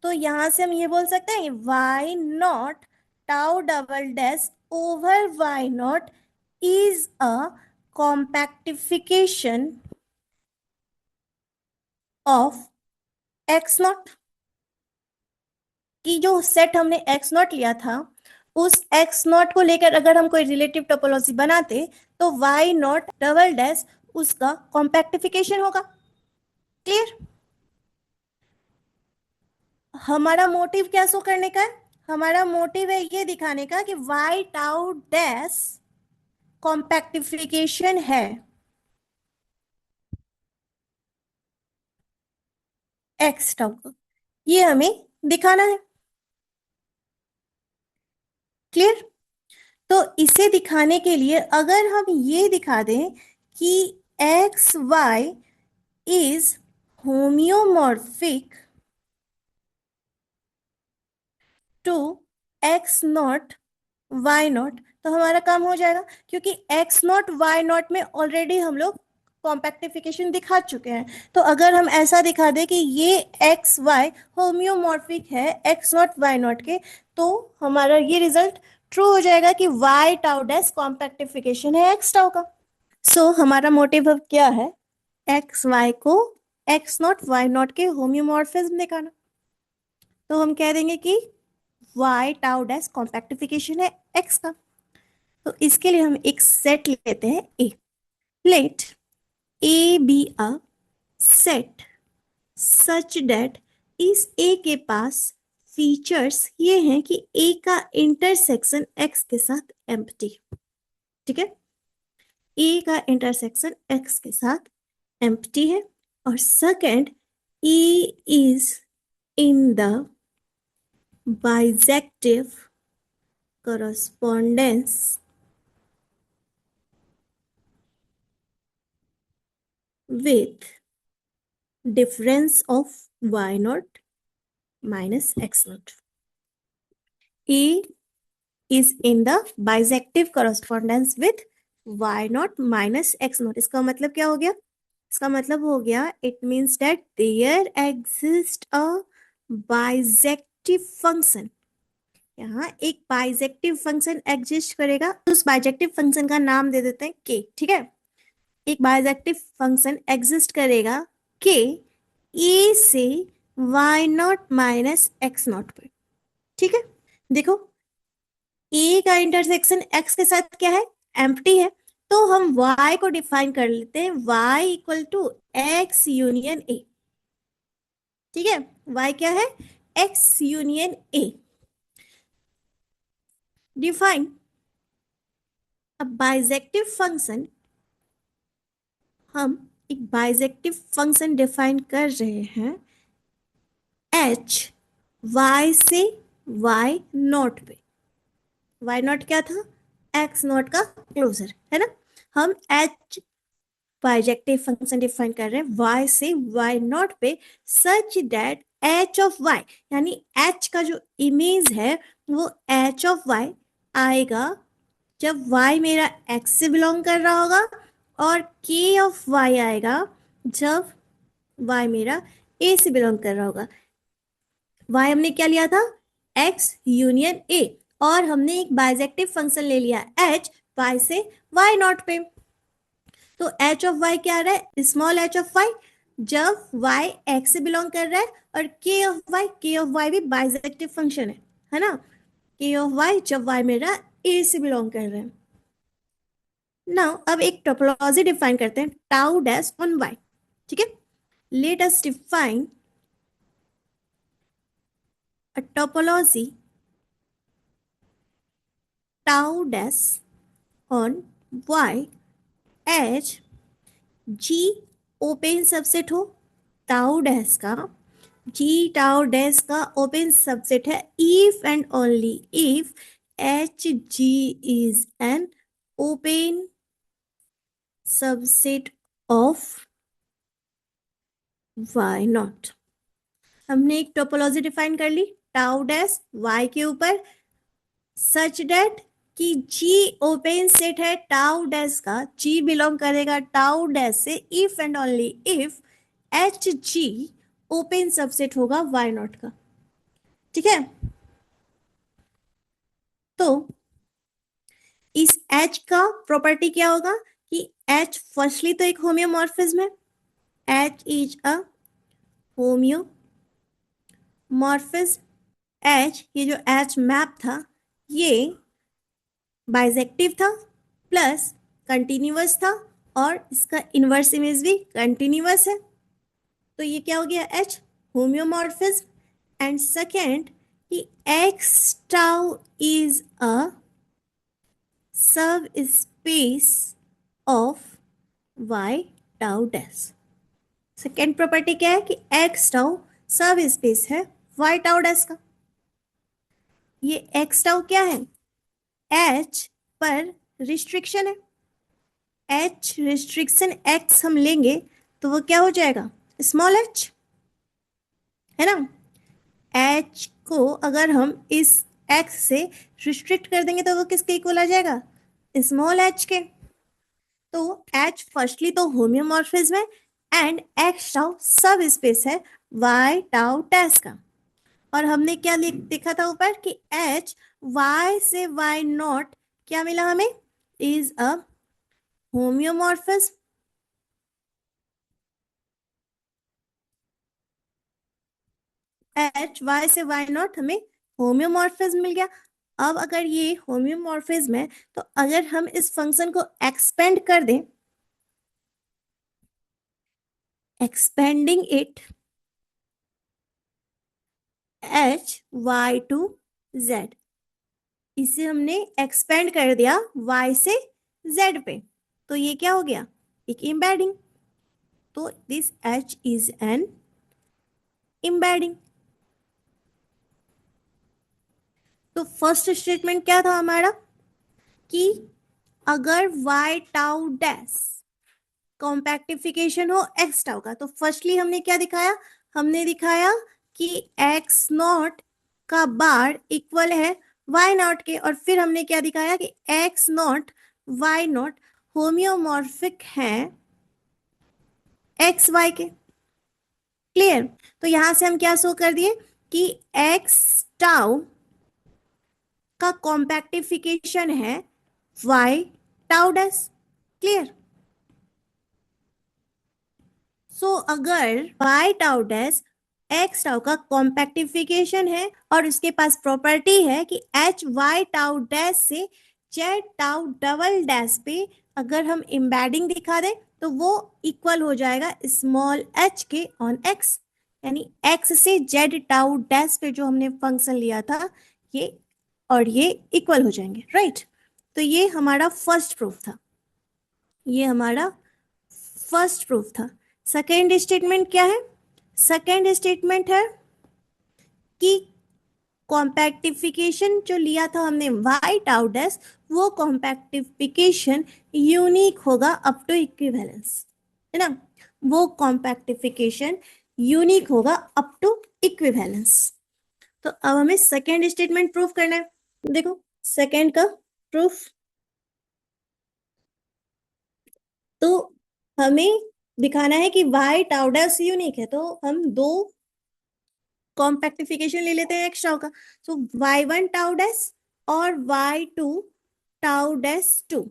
तो यहां से हम ये बोल सकते हैं Y naught tau double dash over Y naught is a compactification of X naught. की जो सेट हमने एक्स नॉट लिया था, उस एक्स नॉट को लेकर अगर हम कोई रिलेटिव टोपोलॉजी बनाते तो वाई नॉट डबल डैश उसका कॉम्पैक्टिफिकेशन होगा। क्लियर। हमारा मोटिव क्या शो करने का है, हमारा मोटिव है ये दिखाने का कि वाई टाउ डैश कॉम्पैक्टिफिकेशन है एक्स टाउ का, ये हमें दिखाना है। क्लियर। तो इसे दिखाने के लिए अगर हम ये दिखा दें कि X Y is homeomorphic to X naught Y naught, तो हमारा काम हो जाएगा, क्योंकि एक्स नॉट वाई नॉट में ऑलरेडी हम लोग कॉम्पैक्टिफिकेशन दिखा चुके हैं। तो अगर हम ऐसा दिखा दें कि ये एक्स वाई होम्योमॉर्फिक है एक्स नॉट वाई नॉट के, तो हमारा ये रिजल्ट ट्रू हो जाएगा कि वाई टाउ डैश कॉम्पैक्टिफिकेशन है एक्स टाउ का। सो हमारा मोटिव अब क्या है, एक्स वाई को एक्स नॉट वाई नॉट के होम्योमॉर्फिज्म दिखाना। तो हम कह देंगे कि वाई टाउ डैश कॉम्पैक्टिफिकेशन है एक्स का। तो इसके लिए हम एक सेट लेते हैं A. Let A B a set such that is A के पास फीचर्स ये हैं कि ए का इंटरसेक्शन एक्स के साथ एम्प्टी। ठीक है, ए का इंटरसेक्शन एक्स के साथ एम्प्टी है। और second, A is in the bijective correspondence with difference of y naught minus x naught. A is in the bisective correspondence with y naught minus x naught. इसका मतलब क्या हो गया, इसका मतलब हो गया it means that there exists a bisective function. यहाँ एक बाइजेक्टिव फंक्शन एग्जिस्ट करेगा, उस बाइजेक्टिव फंक्शन का नाम दे देते हैं k। ठीक है, एक बाइजेक्टिव फंक्शन एग्जिस्ट करेगा के ए से Y naught minus X naught पर। ठीक है, देखो ए का इंटरसेक्शन एक्स के साथ क्या है, एम्प्टी है। तो हम y को डिफाइन कर लेते हैं y equal to X union A. ठीक है, y क्या है, एक्स यूनियन ए। डिफाइन अब बाइजेक्टिव फंक्शन, हम एक बाइजेक्टिव फंक्शन डिफाइन कर रहे हैं h y से y नॉट पे। y नॉट क्या था, x नॉट का क्लोजर, है ना। हम h बाइजेक्टिव फंक्शन डिफाइन कर रहे हैं y से y नॉट पे such that h of y, यानी h का जो इमेज है वो h ऑफ y आएगा जब y मेरा x से बिलोंग कर रहा होगा, और k ऑफ y आएगा जब y मेरा a से बिलोंग कर रहा होगा। y हमने क्या लिया था, x यूनियन a, और हमने एक बाइजेक्टिव फंक्शन ले लिया h y से y नॉट पे। तो h ऑफ y क्या आ रहा है, स्मॉल h ऑफ y जब y x से बिलोंग कर रहा है, और k ऑफ y भी बाइजेक्टिव फंक्शन है ना। k ऑफ y जब y मेरा a से बिलोंग कर रहा है। नाउ अब एक टोपोलॉजी डिफाइन करते हैं, टाउ डैश ऑन वाई। ठीक है, let us define a topology tau dash on Y as G open subset हो, टाउ डैश का जी टाउ डैश का ओपन सबसेट है if and only if H G is an open subset of Y naught. हमने एक टोपोलॉजी डिफाइन कर ली टाउ डैश वाई के ऊपर, सच डेट कि जी ओपन सेट है टाउ डैश का, जी बिलोंग करेगा टाउ डैश से if and only if H ji open subset होगा वाई नॉट का। ठीक है, तो इस एच का प्रॉपर्टी क्या होगा कि एच फर्स्टली तो एक होम्योमॉर्फिज्म है, एच इज अ होम्योमॉर्फिज्म। एच ये जो एच मैप था ये बाइजेक्टिव था प्लस कंटिन्यूअस था और इसका इनवर्स इमेज भी कंटिन्यूअस है, तो ये क्या हो गया एच होम्योमॉर्फिज्म। एंड सेकेंड कि X tau is a subspace of Y tau dash. Second property क्या है कि एक्स टाउ सब स्पेस है वाई टाउ डैश का। ये एक्स टाउ क्या है, एच पर रिस्ट्रिक्शन है, एच रिस्ट्रिक्शन एक्स हम लेंगे तो वो क्या हो जाएगा स्मॉल एच, है ना। एच को अगर हम इस एक्स से रिस्ट्रिक्ट कर देंगे तो वो किसके इक्वल आ जाएगा स्मॉल एच के। तो एच फर्स्टली तो होम्योमॉर्फिज्म है and x tau subspace है वाई टाउ डैश का। और हमने क्या देखा था ऊपर कि एच वाई से वाई नॉट क्या मिला हमें इज अ होम्योमॉर्फिज्म। एच वाई से वाई नॉट हमें होम्योमॉर्फिज्म मिल गया। अब अगर ये होम्योमॉर्फिज्म है तो अगर हम इस फंक्शन को एक्सपेंड कर दें, expanding it H Y to Z, इसे हमने एक्सपेंड कर दिया y से z पे, तो ये क्या हो गया एक एम्बेडिंग। तो this h is an embedding. तो फर्स्ट स्टेटमेंट क्या था हमारा कि अगर y टाउ डैश कॉम्पैक्टिफिकेशन हो x टाउ का, तो फर्स्टली हमने क्या दिखाया, हमने दिखाया कि x नॉट का बार इक्वल है y नॉट के, और फिर हमने क्या दिखाया कि x नॉट y नॉट होम्योमॉर्फिक है एक्स वाई के। क्लियर, तो यहां से हम क्या शो कर दिए कि एक्स टाउ का कॉम्पैक्टिफिकेशन है Y tau dash. Clear, so अगर Y tau dash X tau का कॉम्पैक्टिफिकेशन है और उसके पास प्रॉपर्टी है कि एच वाई टाउ डैश से जेड टाउ डबल डैश पे अगर हम एम्बेडिंग दिखा दें तो वो इक्वल हो जाएगा स्मॉल एच के ऑन एक्स, यानी एक्स से जेड टाउ डैश पे जो हमने फंक्शन लिया था ये और ये इक्वल हो जाएंगे, राइट। तो ये हमारा फर्स्ट प्रूफ था, ये हमारा फर्स्ट प्रूफ था। सेकेंड स्टेटमेंट क्या है, सेकेंड स्टेटमेंट है कि कॉम्पैक्टिफिकेशन जो लिया था हमने वाई टाउ डैश, वो कॉम्पैक्टिफिकेशन यूनिक होगा अप टू इक्विवेलेंस, है ना, वो कॉम्पैक्टिफिकेशन यूनिक होगा अप टू इक्विवेलेंस। तो अब हमें सेकेंड स्टेटमेंट प्रूफ करना है। देखो सेकेंड का प्रूफ, तो हमें दिखाना है कि वाई टाउ डैश यूनिक है, तो हम दो कॉम्पैक्टिफिकेशन ले लेते हैं एक्स टाउ का। सो y1 टाउ डैश और y2 टाउ डैश 2,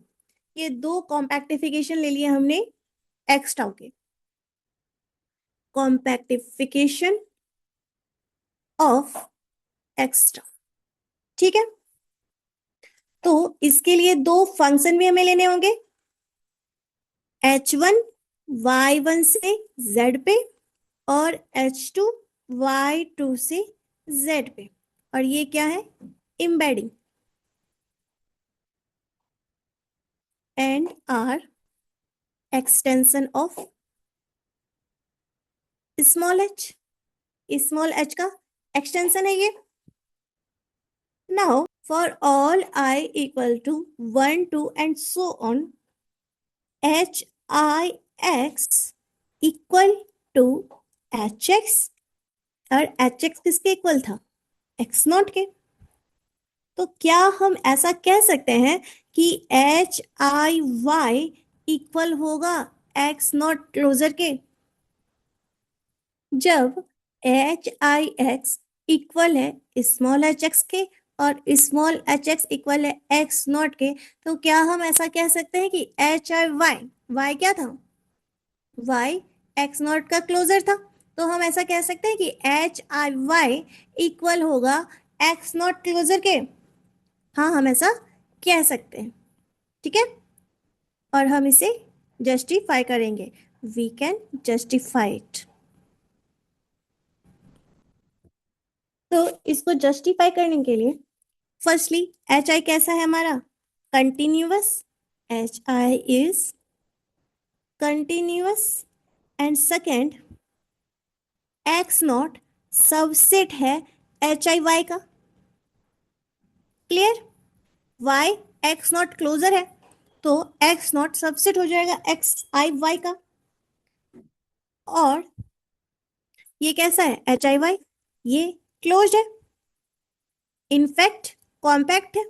ये दो कॉम्पैक्टिफिकेशन ले लिए हमने एक्स टाउ के। कॉम्पैक्टिफिकेशन ऑफ एक्स टाउ, ठीक है। तो इसके लिए दो फंक्शन भी हमें लेने होंगे, H1 Y1 से Z पे और H2 Y2 से Z पे, और ये क्या है? embedding, and are extension of small h. Small h का एक्सटेंशन है ये. Now for all I equal to 1 2 and so on, h I x equal to h x, और एच एक्स किसके इक्वल था? एक्स नॉट के. तो क्या हम ऐसा कह सकते हैं कि एच आई वाई इक्वल होगा एक्स नॉट क्लोजर के? जब एच आई एक्स इक्वल है स्मॉल एच एक्स के और स्मॉल एच एक्स इक्वल है एक्स नॉट के, तो क्या हम ऐसा कह सकते हैं कि एच आई वाई, वाई क्या था? वाई एक्स नॉट का क्लोजर था. तो हम ऐसा कह सकते हैं कि एच आई वाई इक्वल होगा एक्स नॉट क्लोजर के. हाँ, हम ऐसा कह सकते हैं. ठीक है, और हम इसे जस्टिफाई करेंगे. We can justify it. तो इसको जस्टिफाई करने के लिए फर्स्टली एच आई कैसा है हमारा? Continuous. H i is continuous. And second, x naught subset है एच आई वाई का. Clear? Y x naught closure है, तो एक्स नॉट सबसेट हो जाएगा एक्स आई वाई का. और ये कैसा है? एच आई वाई, ये क्लोज है, इनफैक्ट कॉम्पैक्ट है.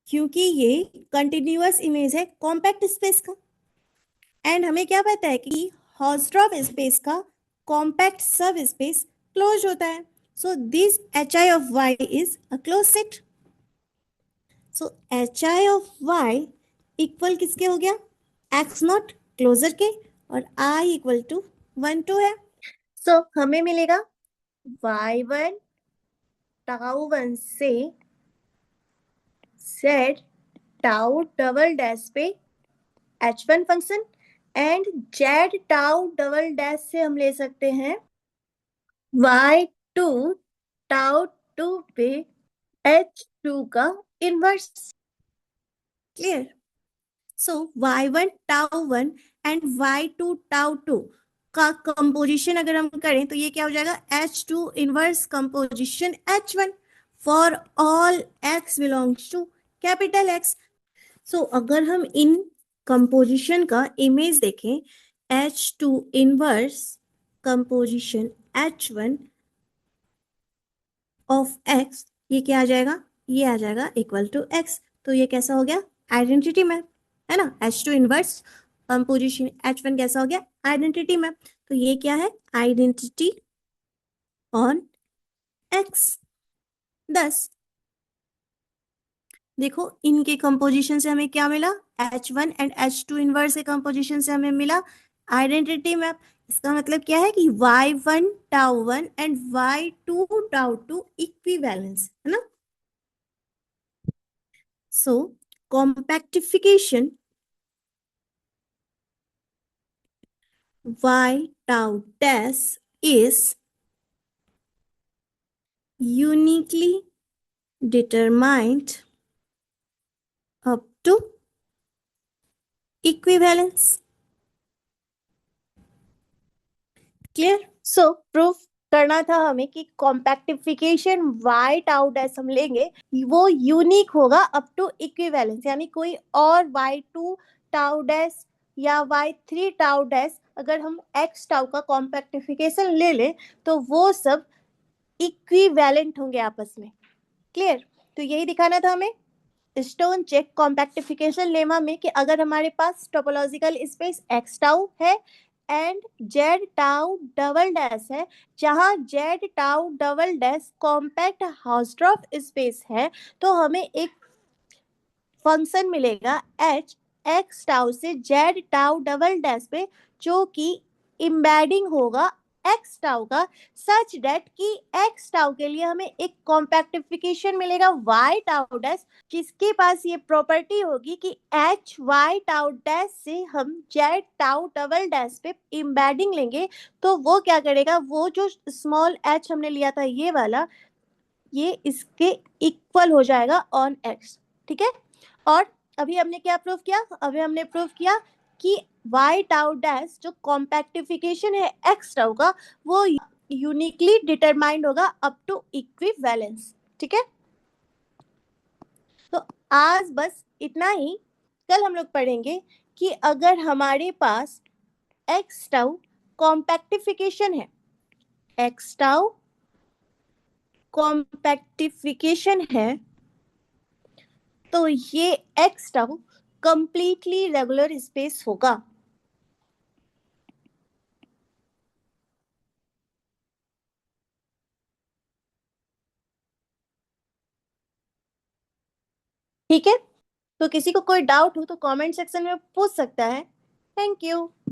क्योंकि ये कंटिन्यूअस इमेज है कॉम्पैक्ट स्पेस का. एंड हमें क्या पता है कि हॉस्ट्रॉफ स्पेस का कॉम्पैक्ट सब स्पेस क्लोज होता है. So this h i of y is a close set. So h i of y equal किसके हो गया? एक्स नॉट क्लोजर के, और आई इक्वल टू 1 2 है. सो हमें मिलेगा y1 टाउ 1 से z टाउ डबल डैश पे h1 function, and z tau double dash से हम ले सकते हैं y2 टाउ 2 पे h2 का inverse. Clear? So y1 tau 1 and y2 tau 2 का कंपोजिशन अगर हम करें तो ये क्या हो जाएगा? H2 inverse composition H1 for all x belongs to capital X. So अगर हम इन कंपोजिशन का इमेज देखें, H2 inverse composition H1 of X, ये क्या आ जाएगा? ये आ जाएगा इक्वल टू X. तो ये कैसा हो गया? आइडेंटिटी मैप, है ना. H2 इनवर्स कंपोजिशन H1 कैसा हो गया? Identity map. तो ये क्या है? Identity on X. 10. देखो इनके कंपोजिशन से हमें क्या मिला? H1 एंड H2 इनवर्स के कंपोजिशन से हमें मिला आइडेंटिटी मैप. इसका मतलब क्या है कि y1 tau 1 and y2 tau 2 equivalence है ना. सो compactification y tau dash is uniquely determined up to equivalence. Clear? So proof करना था हमें कि कॉम्पैक्टिफिकेशन y टाउ डैश हम लेंगे, वो यूनिक होगा अप टू इक्विवेलेंस. यानी कोई और y2 टाउ डैश या y3 टाउ डैश अगर हम x टाउ का कॉम्पैक्टिफिकेशन ले ले तो वो सब इक्विवेलेंट होंगे आपस में. क्लियर? तो यही दिखाना था हमें स्टोन चेक कॉम्पैक्टिफिकेशन लेमा में कि अगर हमारे पास टोपोलॉजिकल स्पेस x टाउ है and z tau double dash है, जहां z tau double dash compact Hausdorff space है, तो हमें एक फंक्शन मिलेगा h x टाउ से z टाउ डबल डैश पे, जो कि एम्बेडिंग होगा एक्स टाउ का, सच डेट कि एक्स टाउ के लिए हमें एक कॉम्पैक्टिफिकेशन मिलेगा वाई टाउ डैश, किसके पास ये प्रॉपर्टी होगी कि एच वाई टाउ डैश से हम जेड टाउ डबल डैश पे इम्बेडिंग लेंगे, तो वो क्या करेगा, वो जो स्मॉल एच हमने लिया था ये वाला, ये इसके इक्वल हो जाएगा ऑन एक्स, ठीक है। और अभी हमने क्या प्रूव किया, अभी हमने प्रूव किया कि y टाउ डैश जो कॉम्पैक्टिफिकेशन है x टाउ का, वो यूनिकली डिटरमाइंड होगा अप टू इक्विवेलेंस, ठीक है। तो आज बस इतना ही। कल हम लोग पढ़ेंगे कि अगर हमारे पास x टाउ कॉम्पैक्टिफिकेशन है, x टाउ कॉम्पैक्टिफिकेशन है, तो ये x tau completely regular space होगा। ठीक है, तो किसी को कोई डाउट हो तो कमेंट सेक्शन में पूछ सकता है। Thank you.